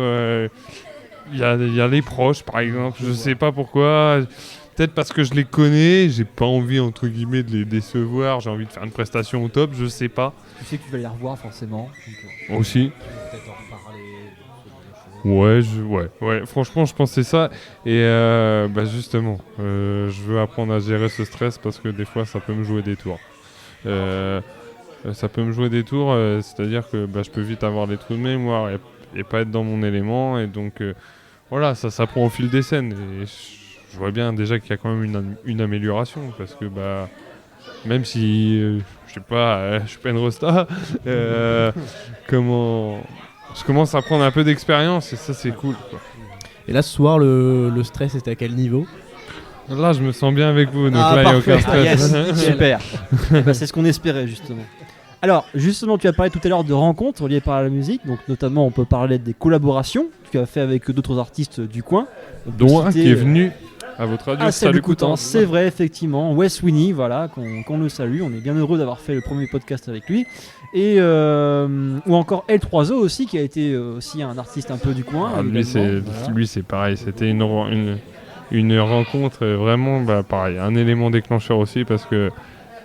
il y a les proches, par exemple. Je sais pas pourquoi. Peut-être parce que je les connais, j'ai pas envie, entre guillemets, de les décevoir. J'ai envie de faire une prestation au top, je sais pas. Tu sais que tu vas les revoir, forcément. Donc, aussi. Peut-être en reparler. Ouais, franchement, je pense que c'est ça. Et justement, je veux apprendre à gérer ce stress parce que des fois, ça peut me jouer des tours. C'est-à-dire que je peux vite avoir des trous de mémoire et pas être dans mon élément. Et donc, voilà, ça s'apprend au fil des scènes. Et je vois bien déjà qu'il y a quand même une amélioration parce que, même si, je sais pas, je suis pas une rosta, je commence à prendre un peu d'expérience et ça c'est cool, quoi. Et là ce soir le stress était à quel niveau? Là je me sens bien avec vous, donc là il n'y a aucun stress. Super. C'est ce qu'on espérait justement. Alors justement tu as parlé tout à l'heure de rencontres liées par la musique, donc notamment on peut parler des collaborations que tu as fait avec d'autres artistes du coin. Dont un qui est venu à votre radio. Salut Coutan, c'est vrai effectivement, Wes Winnie, voilà, qu'on le salue, on est bien heureux d'avoir fait le premier podcast avec lui. Et ou encore L3O aussi, qui a été aussi un artiste un peu du coin. Lui c'est pareil, c'était une rencontre vraiment pareil, un élément déclencheur aussi parce que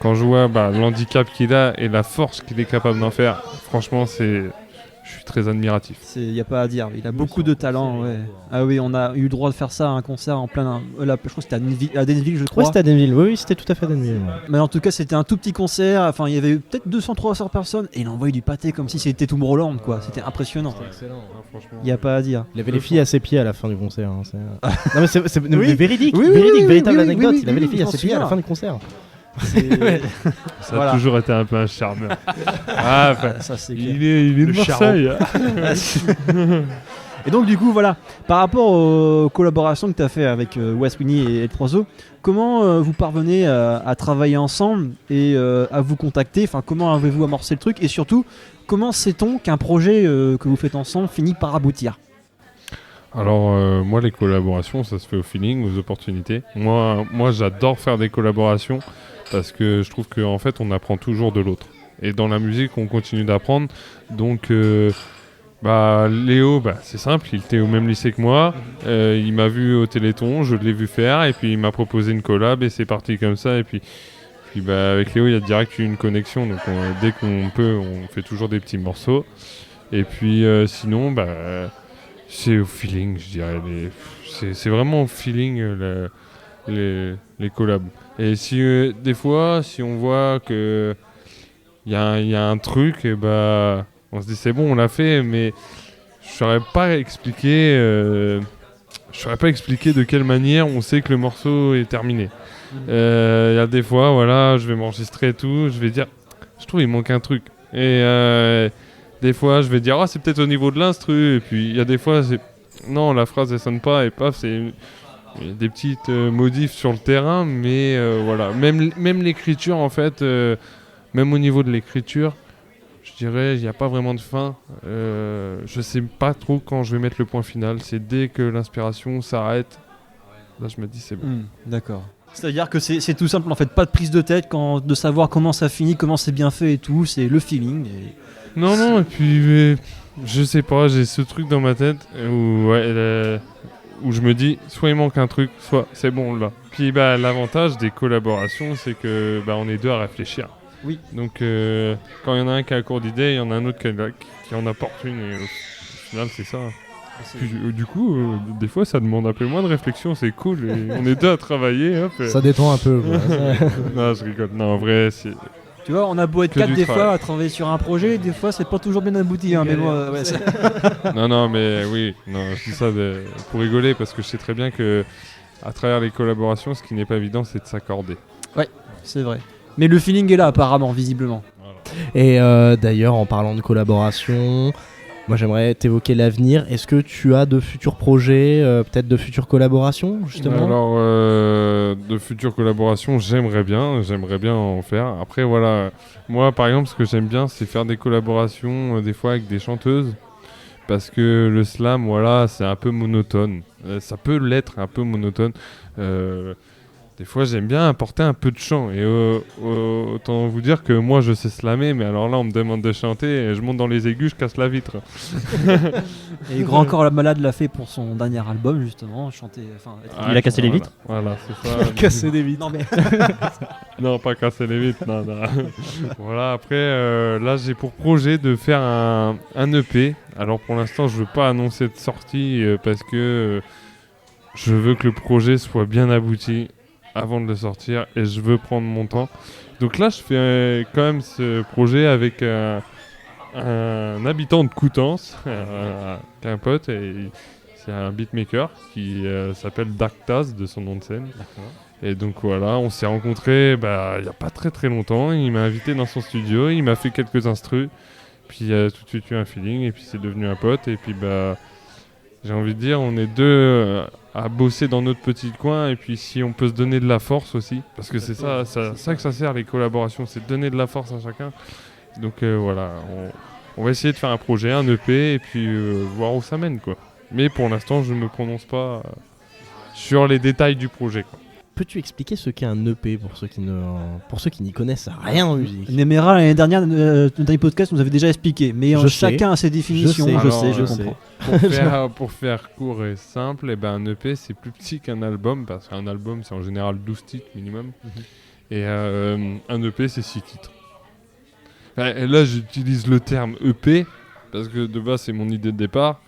quand je vois l'handicap qu'il a et la force qu'il est capable d'en faire, franchement je suis très admiratif. Il n'y a pas à dire, il a beaucoup de talent. Ouais. Ah oui, on a eu le droit de faire ça à un concert en plein... je crois que c'était à Denville, je crois. Ouais, c'était à Denville, oui, c'était tout à fait à Denville. Ouais. Mais en tout cas, c'était un tout petit concert, enfin il y avait peut-être 200-300 personnes, et il envoyait du pâté comme si c'était Tomorrowland, quoi. C'était impressionnant. C'était excellent, il n'y a pas à dire. Il avait les filles à ses pieds à la fin du concert. Hein, non mais c'est oui. véridique, véritable anecdote, il avait les filles à ses pieds à la fin du concert. Ça a toujours été un peu un charmeur. Ça, c'est il est de Marseille. Et donc du coup voilà, par rapport aux collaborations que tu as fait avec Wes Winnie et L3O, comment vous parvenez à travailler ensemble et à vous contacter, enfin comment avez-vous amorcé le truc et surtout comment sait-on qu'un projet que vous faites ensemble finit par aboutir? Alors moi les collaborations ça se fait au feeling, aux opportunités. Moi j'adore faire des collaborations parce que je trouve qu'en fait on apprend toujours de l'autre. Et dans la musique on continue d'apprendre, donc Bah Léo, c'est simple, il était au même lycée que moi, il m'a vu au Téléthon, je l'ai vu faire et puis il m'a proposé une collab et c'est parti comme ça et puis avec Léo il y a direct eu une connexion donc dès qu'on peut on fait toujours des petits morceaux et puis sinon c'est au feeling je dirais, c'est vraiment au feeling les collabs et si des fois si on voit que il y a un truc et on se dit c'est bon on l'a fait mais je saurais pas expliquer de quelle manière on sait que le morceau est terminé. Il y a des fois voilà je vais m'enregistrer et tout je vais dire je trouve il manque un truc et des fois je vais dire c'est peut-être au niveau de l'instru et puis il y a des fois c'est non la phrase elle sonne pas et paf c'est des petites modifs sur le terrain mais voilà même l'écriture en fait même au niveau de l'écriture je dirais, il n'y a pas vraiment de fin. Je sais pas trop quand je vais mettre le point final. C'est dès que l'inspiration s'arrête. Là, je me dis c'est bon. D'accord. C'est-à-dire que c'est tout simple, en fait, pas de prise de tête de savoir comment ça finit, comment c'est bien fait et tout. C'est le feeling. Non, et puis je sais pas, j'ai ce truc dans ma tête où je me dis soit il manque un truc, soit c'est bon là. Puis l'avantage des collaborations, c'est que on est deux à réfléchir. Oui. Donc quand il y en a un qui a court d'idées, il y en a un autre qui en apporte une et au final c'est ça. Puis, du coup, des fois ça demande un peu moins de réflexion, c'est cool et on est deux à travailler. Hop, Ça détend un peu. Non, je rigole. Non, en vrai, c'est... Tu vois, on a beau être 4 des fois à travailler sur un projet, des fois c'est pas toujours bien abouti. Mais bon, non, mais oui, non, je dis ça pour rigoler parce que je sais très bien que à travers les collaborations, ce qui n'est pas évident, c'est de s'accorder. Ouais, c'est vrai. Mais le feeling est là apparemment, visiblement. Et d'ailleurs, en parlant de collaboration, moi j'aimerais t'évoquer l'avenir. Est-ce que tu as de futurs projets, peut-être de futures collaborations, justement ? Alors, de futures collaborations, j'aimerais bien en faire. Après, voilà, moi par exemple, ce que j'aime bien, c'est faire des collaborations des fois avec des chanteuses. Parce que le slam, voilà, c'est un peu monotone. Ça peut l'être un peu monotone. Des fois, j'aime bien apporter un peu de chant. Et autant vous dire que moi, je sais slammer, mais alors là, on me demande de chanter, et je monte dans les aigus, je casse la vitre. Et Grand Corps la Malade l'a fait pour son dernier album, justement, chanter. Il a cassé les vitres. Voilà, c'est ça. Casser des vitres. Non, mais... non, pas casser les vitres, non. Voilà, après, là, j'ai pour projet de faire un EP. Alors, pour l'instant, je veux pas annoncer de sortie, parce que je veux que le projet soit bien abouti avant de le sortir et je veux prendre mon temps. Donc là, je fais quand même ce projet avec un habitant de Coutances, un pote, et c'est un beatmaker qui s'appelle Dark Taz de son nom de scène. D'accord. Et donc voilà, on s'est rencontrés il n'y a pas très très longtemps. Il m'a invité dans son studio, il m'a fait quelques instrus, puis il y a tout de suite eu un feeling et puis c'est devenu un pote. Et puis j'ai envie de dire, on est deux à bosser dans notre petit coin et puis si on peut se donner de la force aussi, parce que c'est ça que ça sert les collaborations, c'est de donner de la force à chacun. Donc voilà, on va essayer de faire un projet, un EP et puis voir où ça mène quoi. Mais pour l'instant, je ne me prononce pas sur les détails du projet quoi. Peux-tu expliquer ce qu'est un EP pour ceux qui n'y connaissent rien en musique ? Nemera, l'année dernière, le dernier podcast nous avait déjà expliqué, mais chacun a ses définitions. Je comprends. Pour faire court et simple, un EP c'est plus petit qu'un album, parce qu'un album c'est en général 12 titres minimum, et un EP c'est 6 titres. Et là j'utilise le terme EP, parce que de base c'est mon idée de départ,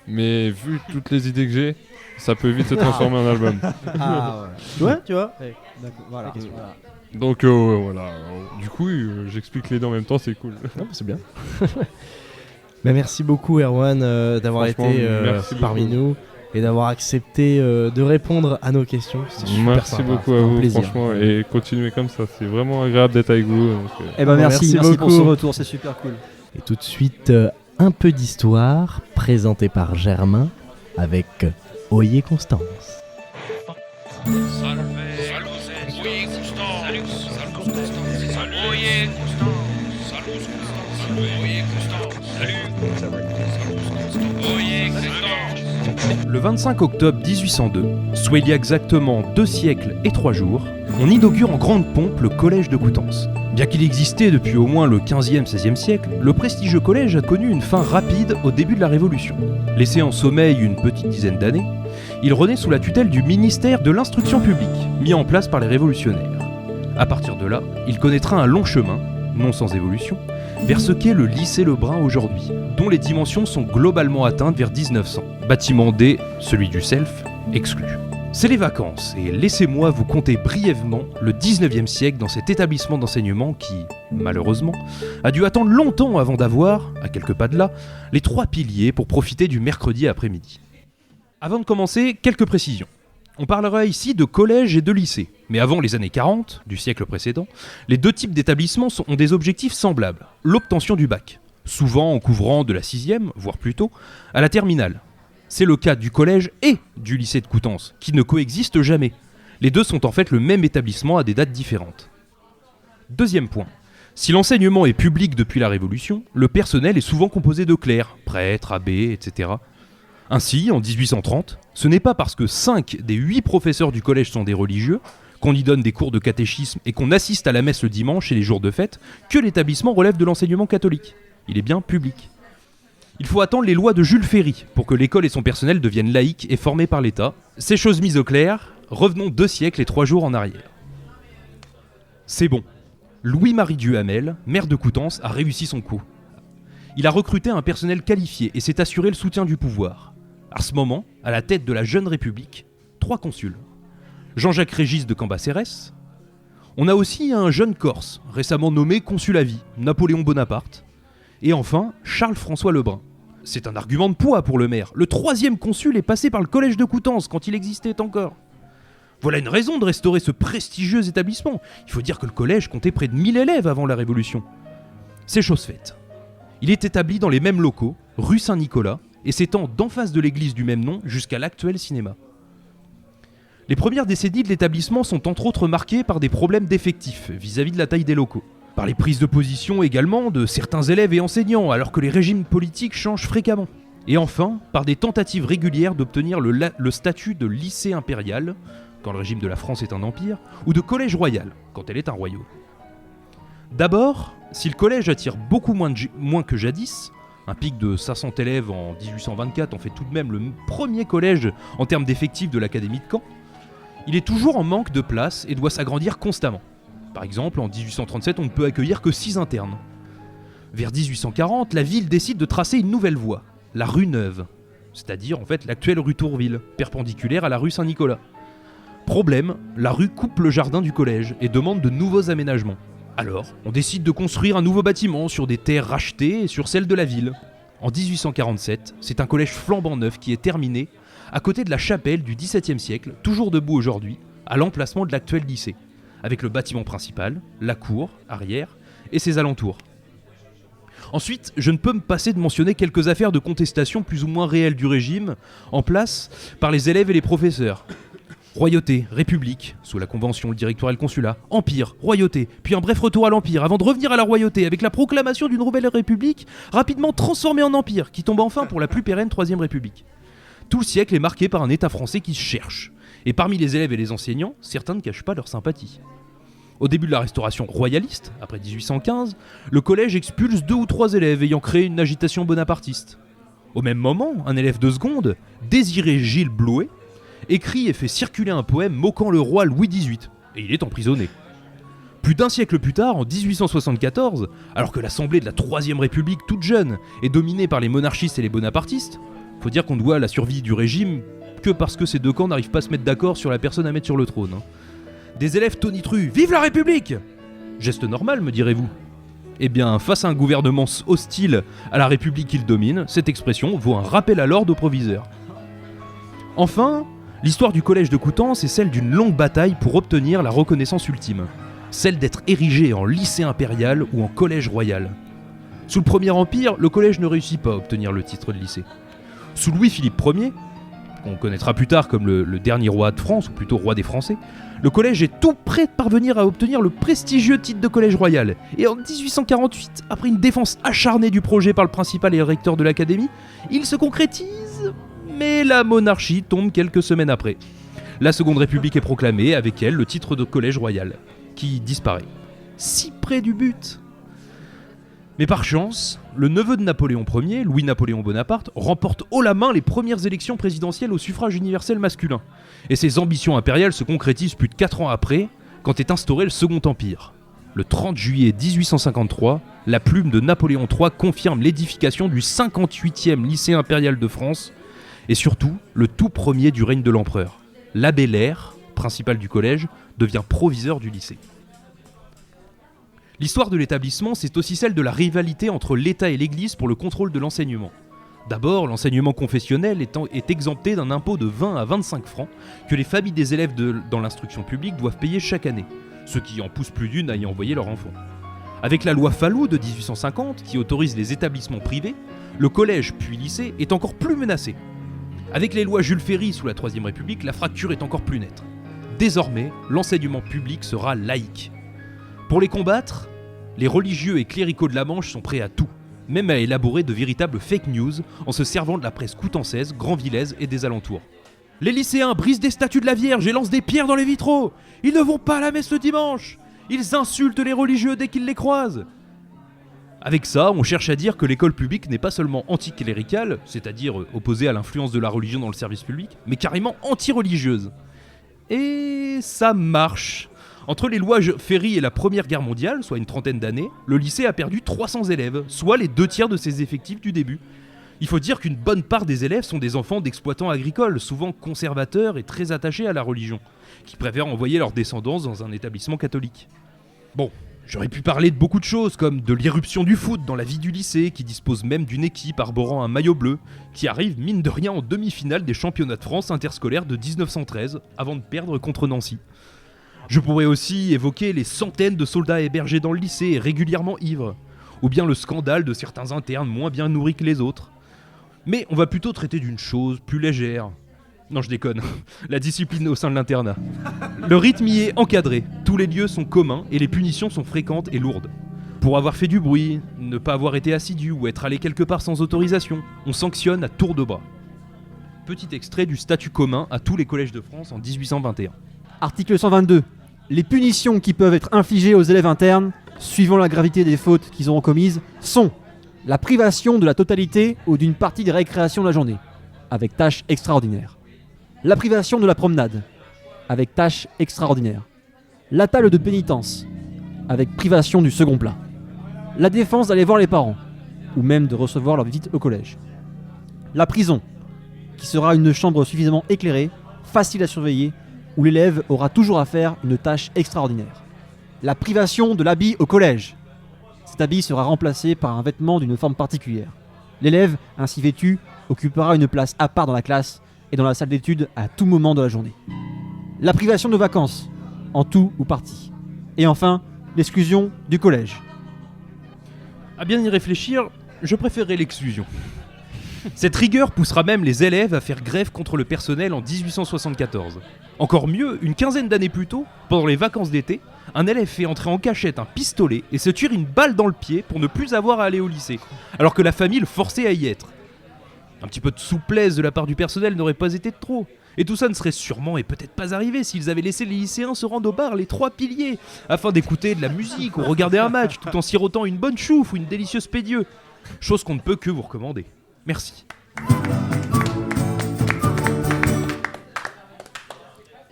mais vu toutes les idées que j'ai, ça peut vite se transformer en album. Tu vois ouais. Voilà. Donc voilà. Du coup, j'explique les deux en même temps, c'est cool. Non, c'est bien. Merci beaucoup Erwan d'avoir été parmi nous et d'avoir accepté de répondre à nos questions. C'était super merci sympa. beaucoup à vous, franchement, et continuez comme ça. C'est vraiment agréable d'être avec vous. Donc, merci pour ce retour, c'est super cool. Et tout de suite, un peu d'histoire présentée par Germain avec Oye Constance. Le 25 octobre 1802, soit il y a exactement 2 siècles et 3 jours, on inaugure en grande pompe le collège de Coutances. Bien qu'il existait depuis au moins le 15e, 16e siècle, le prestigieux collège a connu une fin rapide au début de la Révolution. Laissé en sommeil une petite dizaine d'années, il renaît sous la tutelle du ministère de l'Instruction publique, mis en place par les révolutionnaires. À partir de là, il connaîtra un long chemin, non sans évolution, vers ce qu'est le lycée Lebrun aujourd'hui, dont les dimensions sont globalement atteintes vers 1900. Bâtiment D, celui du Self, exclu. C'est les vacances, et laissez-moi vous conter brièvement le 19e siècle dans cet établissement d'enseignement qui, malheureusement, a dû attendre longtemps avant d'avoir, à quelques pas de là, les 3 piliers pour profiter du mercredi après-midi. Avant de commencer, quelques précisions. On parlera ici de collège et de lycée, mais avant les années 40, du siècle précédent, les 2 types d'établissements ont des objectifs semblables. L'obtention du bac, souvent en couvrant de la 6e, voire plus tôt, à la terminale. C'est le cas du collège et du lycée de Coutances, qui ne coexistent jamais. Les 2 sont en fait le même établissement à des dates différentes. Deuxième point. Si l'enseignement est public depuis la Révolution, le personnel est souvent composé de clercs, prêtres, abbés, etc. Ainsi, en 1830, ce n'est pas parce que 5 des 8 professeurs du collège sont des religieux, qu'on y donne des cours de catéchisme et qu'on assiste à la messe le dimanche et les jours de fête, que l'établissement relève de l'enseignement catholique. Il est bien public. Il faut attendre les lois de Jules Ferry pour que l'école et son personnel deviennent laïques et formés par l'État. Ces choses mises au clair, revenons 2 siècles et 3 jours en arrière. C'est bon. Louis-Marie Duhamel, maire de Coutances, a réussi son coup. Il a recruté un personnel qualifié et s'est assuré le soutien du pouvoir. À ce moment, à la tête de la jeune République, 3 consuls. Jean-Jacques Régis de Cambacérès. On a aussi un jeune Corse, récemment nommé consul à vie, Napoléon Bonaparte. Et enfin, Charles-François Lebrun. C'est un argument de poids pour le maire. Le 3e consul est passé par le collège de Coutances quand il existait encore. Voilà une raison de restaurer ce prestigieux établissement. Il faut dire que le collège comptait près de 1000 élèves avant la Révolution. C'est chose faite. Il est établi dans les mêmes locaux, rue Saint-Nicolas, et s'étend d'en face de l'église du même nom jusqu'à l'actuel cinéma. Les premières décennies de l'établissement sont entre autres marquées par des problèmes d'effectifs vis-à-vis de la taille des locaux. Par les prises de position également de certains élèves et enseignants, alors que les régimes politiques changent fréquemment. Et enfin, par des tentatives régulières d'obtenir le statut de lycée impérial, quand le régime de la France est un empire, ou de collège royal, quand elle est un royaume. D'abord, si le collège attire beaucoup moins que jadis, un pic de 500 élèves en 1824 en fait tout de même le premier collège en termes d'effectifs de l'académie de Caen, il est toujours en manque de place et doit s'agrandir constamment. Par exemple, en 1837, on ne peut accueillir que 6 internes. Vers 1840, la ville décide de tracer une nouvelle voie, la rue Neuve, c'est-à-dire en fait l'actuelle rue Tourville, perpendiculaire à la rue Saint-Nicolas. Problème, la rue coupe le jardin du collège et demande de nouveaux aménagements. Alors, on décide de construire un nouveau bâtiment sur des terres rachetées et sur celles de la ville. En 1847, c'est un collège flambant neuf qui est terminé, à côté de la chapelle du XVIIe siècle, toujours debout aujourd'hui, à l'emplacement de l'actuel lycée, avec le bâtiment principal, la cour, arrière, et ses alentours. Ensuite, je ne peux me passer de mentionner quelques affaires de contestation plus ou moins réelles du régime, en place par les élèves et les professeurs. Royauté, République, sous la Convention, le Directoire et le Consulat, Empire, Royauté, puis un bref retour à l'Empire, avant de revenir à la Royauté, avec la proclamation d'une nouvelle République, rapidement transformée en Empire, qui tombe enfin pour la plus pérenne Troisième République. Tout le siècle est marqué par un État français qui se cherche, et parmi les élèves et les enseignants, certains ne cachent pas leur sympathie. Au début de la restauration royaliste, après 1815, le collège expulse 2 ou 3 élèves ayant créé une agitation bonapartiste. Au même moment, un élève de seconde, Désiré Gilles Bloet, écrit et fait circuler un poème moquant le roi Louis XVIII, et il est emprisonné. Plus d'un siècle plus tard, en 1874, alors que l'Assemblée de la Troisième République, toute jeune, est dominée par les monarchistes et les bonapartistes, faut dire qu'on doit la survie du régime que parce que ces 2 camps n'arrivent pas à se mettre d'accord sur la personne à mettre sur le trône. Des élèves tonitruent « Vive la République !» Geste normal, me direz-vous. Eh bien, face à un gouvernement hostile à la République qu'il domine, cette expression vaut un rappel à l'ordre au proviseur. Enfin, l'histoire du collège de Coutances est celle d'une longue bataille pour obtenir la reconnaissance ultime, celle d'être érigé en lycée impérial ou en collège royal. Sous le Premier Empire, le collège ne réussit pas à obtenir le titre de lycée. Sous Louis-Philippe Ier, qu'on connaîtra plus tard comme le dernier roi de France, ou plutôt roi des Français, le collège est tout prêt de parvenir à obtenir le prestigieux titre de collège royal. Et en 1848, après une défense acharnée du projet par le principal et le recteur de l'académie, il se concrétise, mais la monarchie tombe quelques semaines après. La Seconde République est proclamée, avec elle le titre de collège royal, qui disparaît. Si près du but. Mais par chance, le neveu de Napoléon Ier, Louis-Napoléon Bonaparte, remporte haut la main les premières élections présidentielles au suffrage universel masculin. Et ses ambitions impériales se concrétisent plus de 4 ans après, quand est instauré le Second Empire. Le 30 juillet 1853, la plume de Napoléon III confirme l'édification du 58e lycée impérial de France, et surtout le tout premier du règne de l'empereur. L'abbé Lair, principal du collège, devient proviseur du lycée. L'histoire de l'établissement, c'est aussi celle de la rivalité entre l'État et l'Église pour le contrôle de l'enseignement. D'abord, l'enseignement confessionnel est exempté d'un impôt de 20 à 25 francs que les familles des élèves dans l'instruction publique doivent payer chaque année, ce qui en pousse plus d'une à y envoyer leur enfant. Avec la loi Fallot de 1850, qui autorise les établissements privés, le collège puis lycée est encore plus menacé. Avec les lois Jules Ferry sous la Troisième République, la fracture est encore plus nette. Désormais, l'enseignement public sera laïque. Pour les combattre, les religieux et cléricaux de la Manche sont prêts à tout, même à élaborer de véritables fake news en se servant de la presse coutançaise, grandvillaise et des alentours. Les lycéens brisent des statues de la Vierge et lancent des pierres dans les vitraux. Ils ne vont pas à la messe le dimanche. Ils insultent les religieux dès qu'ils les croisent. Avec ça, on cherche à dire que l'école publique n'est pas seulement anticléricale, c'est-à-dire opposée à l'influence de la religion dans le service public, mais carrément anti-religieuse. Et ça marche. Entre les lois Ferry et la Première Guerre mondiale, soit une trentaine d'années, le lycée a perdu 300 élèves, soit les 2/3 de ses effectifs du début. Il faut dire qu'une bonne part des élèves sont des enfants d'exploitants agricoles, souvent conservateurs et très attachés à la religion, qui préfèrent envoyer leurs descendants dans un établissement catholique. Bon, j'aurais pu parler de beaucoup de choses, comme de l'irruption du foot dans la vie du lycée, qui dispose même d'une équipe arborant un maillot bleu, qui arrive mine de rien en demi-finale des championnats de France interscolaires de 1913, avant de perdre contre Nancy. Je pourrais aussi évoquer les centaines de soldats hébergés dans le lycée et régulièrement ivres, ou bien le scandale de certains internes moins bien nourris que les autres. Mais on va plutôt traiter d'une chose plus légère. Non, je déconne, la discipline au sein de l'internat. Le rythme y est encadré, tous les lieux sont communs et les punitions sont fréquentes et lourdes. Pour avoir fait du bruit, ne pas avoir été assidu ou être allé quelque part sans autorisation, on sanctionne à tour de bras. Petit extrait du statut commun à tous les collèges de France en 1821. Article 122. Les punitions qui peuvent être infligées aux élèves internes, suivant la gravité des fautes qu'ils auront commises, sont la privation de la totalité ou d'une partie des récréations de la journée, avec tâche extraordinaire. La privation de la promenade, avec tâche extraordinaire. La table de pénitence, avec privation du second plat. La défense d'aller voir les parents, ou même de recevoir leur visite au collège. La prison, qui sera une chambre suffisamment éclairée, facile à surveiller, où l'élève aura toujours à faire une tâche extraordinaire. La privation de l'habit au collège. Cet habit sera remplacé par un vêtement d'une forme particulière. L'élève, ainsi vêtu, occupera une place à part dans la classe et dans la salle d'études à tout moment de la journée. La privation de vacances, en tout ou partie. Et enfin, l'exclusion du collège. À bien y réfléchir, je préférerais l'exclusion. Cette rigueur poussera même les élèves à faire grève contre le personnel en 1874. Encore mieux, une quinzaine d'années plus tôt, pendant les vacances d'été, un élève fait entrer en cachette un pistolet et se tire une balle dans le pied pour ne plus avoir à aller au lycée, alors que la famille le forçait à y être. Un petit peu de souplesse de la part du personnel n'aurait pas été de trop. Et tout ça ne serait sûrement et peut-être pas arrivé s'ils avaient laissé les lycéens se rendre au bar les 3 piliers, afin d'écouter de la musique ou regarder un match, tout en sirotant une bonne chouffe ou une délicieuse pédieu. Chose qu'on ne peut que vous recommander. Merci.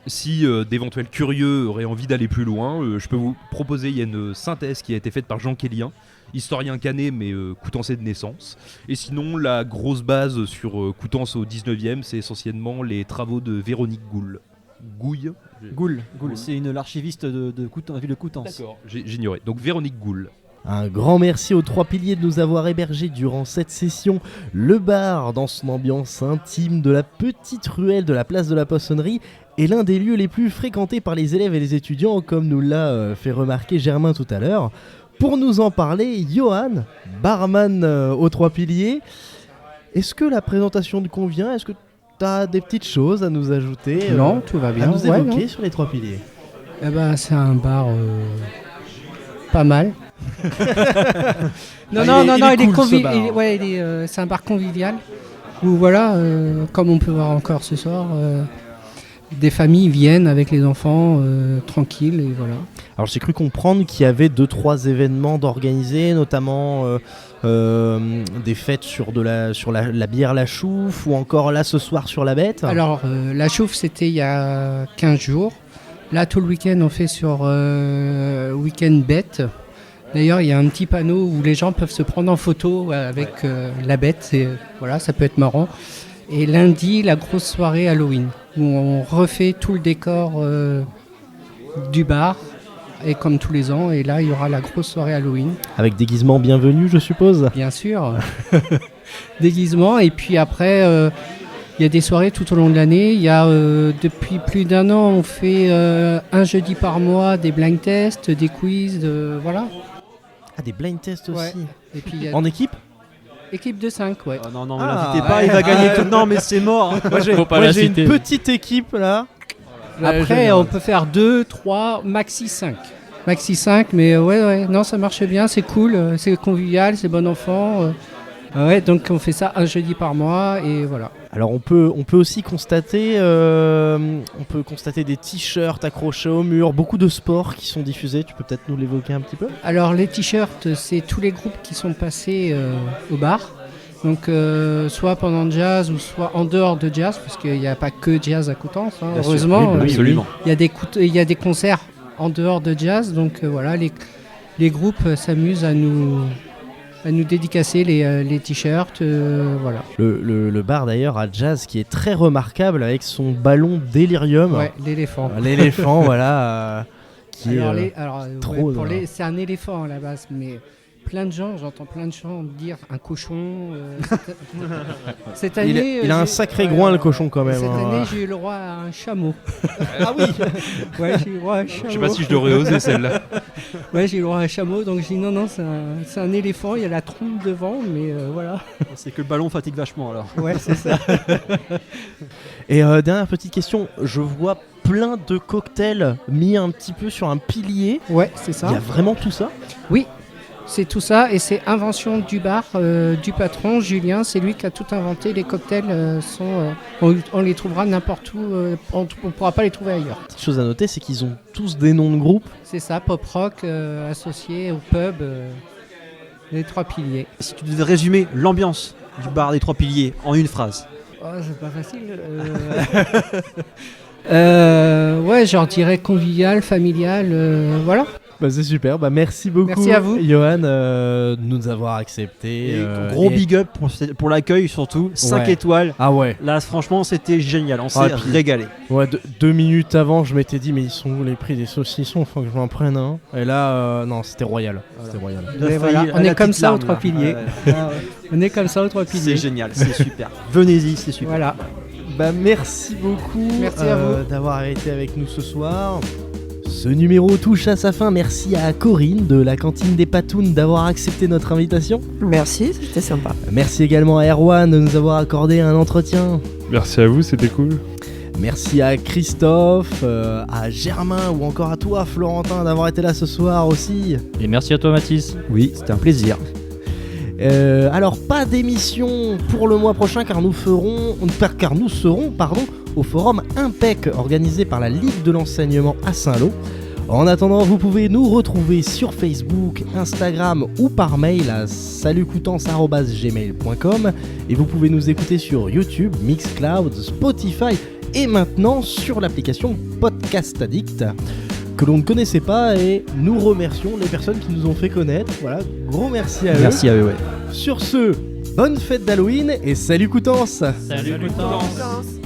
Si d'éventuels curieux auraient envie d'aller plus loin, je peux vous proposer, il y a une synthèse qui a été faite par Jean Kellien, historien canet mais coutançais de naissance. Et sinon, la grosse base sur Coutances au 19e, c'est essentiellement les travaux de Véronique Goulle. Goulle, c'est l'archiviste de la ville de Coutances. D'accord, j'ignorais. Donc Véronique Goulle. Un grand merci aux 3 piliers de nous avoir hébergés durant cette session. Le bar, dans son ambiance intime de la petite ruelle de la place de la Poissonnerie, est l'un des lieux les plus fréquentés par les élèves et les étudiants, comme nous l'a fait remarquer Germain tout à l'heure. Pour nous en parler, Johan, barman aux 3 piliers. Est-ce que la présentation te convient ? Est-ce que tu as des petites choses à nous ajouter ? Non, tout va bien. À nous évoquer sur les 3 piliers. Eh ben, c'est un bar pas mal. Non, il est convivial. C'est un bar convivial où voilà, comme on peut voir encore ce soir, des familles viennent avec les enfants tranquilles et voilà. Alors j'ai cru comprendre qu'il y avait 2-3 événements d'organiser, notamment des fêtes sur la bière La Chouffe, ou encore là ce soir sur la Bête. Alors la Chouffe c'était il y a 15 jours. Là tout le week-end on fait sur Week-end Bête. D'ailleurs il y a un petit panneau où les gens peuvent se prendre en photo avec la Bête. Voilà, ça peut être marrant. Et lundi la grosse soirée Halloween où on refait tout le décor du bar. Et comme tous les ans, et là il y aura la grosse soirée Halloween. Avec déguisement bienvenu, je suppose. Bien sûr. Déguisement, et puis après il y a des soirées tout au long de l'année. Il y a depuis plus d'un an, on fait un jeudi par mois des blind tests, des quiz, voilà. Ah, des blind tests aussi. Ouais. Et puis, en équipe? Équipe de 5, ouais. Oh non, non, l'invitez pas, il va gagner tout. Non, mais c'est mort. Moi j'ai une petite équipe là. Après, on peut faire 2, 3, maxi 5. Maxi 5, mais ouais, non, ça marche bien, c'est cool, c'est convivial, c'est bon enfant. Ouais, donc on fait ça un jeudi par mois, et voilà. Alors on peut aussi constater, des t-shirts accrochés au mur, beaucoup de sports qui sont diffusés. Tu peux peut-être nous l'évoquer un petit peu? Alors les t-shirts, c'est tous les groupes qui sont passés au bar. Donc soit pendant le jazz ou soit en dehors de jazz, parce qu'il n'y a pas que jazz à Coutances, hein, heureusement. Oui, absolument. Il y a des concerts en dehors de jazz, donc voilà, les groupes s'amusent à nous dédicacer les t-shirts, voilà. Le bar d'ailleurs à jazz qui est très remarquable avec son ballon Delirium. Ouais, l'éléphant. L'éléphant, voilà, qui trop. C'est un éléphant à la base, mais j'entends plein de gens dire un cochon. Cette année, il a un sacré groin le cochon quand même. Cette année, j'ai eu le droit à un chameau. Ah oui. Ouais, j'ai eu le droit à un chameau. Je sais pas si je devrais oser celle-là. Ouais, j'ai eu le droit à un chameau, donc j'ai dit non, c'est un éléphant, il y a la trompe devant, mais voilà. C'est que le ballon fatigue vachement alors. Ouais, c'est ça. Et dernière petite question, je vois plein de cocktails mis un petit peu sur un pilier. Ouais, c'est ça. Il y a vraiment tout ça? Oui. C'est tout ça, et c'est invention du bar, du patron, Julien. C'est lui qui a tout inventé. Les cocktails, on les trouvera n'importe où. On ne pourra pas les trouver ailleurs. Petite chose à noter, c'est qu'ils ont tous des noms de groupes. C'est ça, pop rock, associé au pub, les 3 piliers. Si tu devais résumer l'ambiance du bar des 3 piliers en une phrase. Oh, c'est pas facile. Ouais, genre dirais convivial, familial, voilà. Bah c'est super, merci beaucoup. Merci à vous, Johan, de nous avoir accepté. Gros big up pour l'accueil surtout, 5 étoiles. Ah ouais. Là franchement c'était génial, on s'est régalé. Ouais, 2 minutes avant je m'étais dit mais ils sont où les prix des saucissons, faut que je m'en prenne un. Et là non, c'était royal. Voilà. C'était royal. Voilà. On est comme ça aux 3 piliers. On est comme ça aux 3 piliers. C'est génial, c'est super. Venez-y, c'est super. Voilà. Merci beaucoup. Merci à vous d'avoir été avec nous ce soir. Ce numéro touche à sa fin. Merci à Corinne de la cantine des Patounes d'avoir accepté notre invitation. Merci, c'était sympa. Merci également à Erwan de nous avoir accordé un entretien. Merci à vous, c'était cool. Merci à Christophe, à Germain ou encore à toi Florentin d'avoir été là ce soir aussi. Et merci à toi Mathis. Oui, c'était un plaisir. Alors pas d'émission pour le mois prochain car nous serons au forum Impec organisé par la Ligue de l'enseignement à Saint-Lô. En attendant, vous pouvez nous retrouver sur Facebook, Instagram ou par mail à salutcoutance@gmail.com et vous pouvez nous écouter sur YouTube, Mixcloud, Spotify et maintenant sur l'application Podcast Addict que l'on ne connaissait pas, et nous remercions les personnes qui nous ont fait connaître. Voilà, gros merci à eux. Merci à eux, ouais. Sur ce, bonne fête d'Halloween et salut Coutances. Salut Coutances.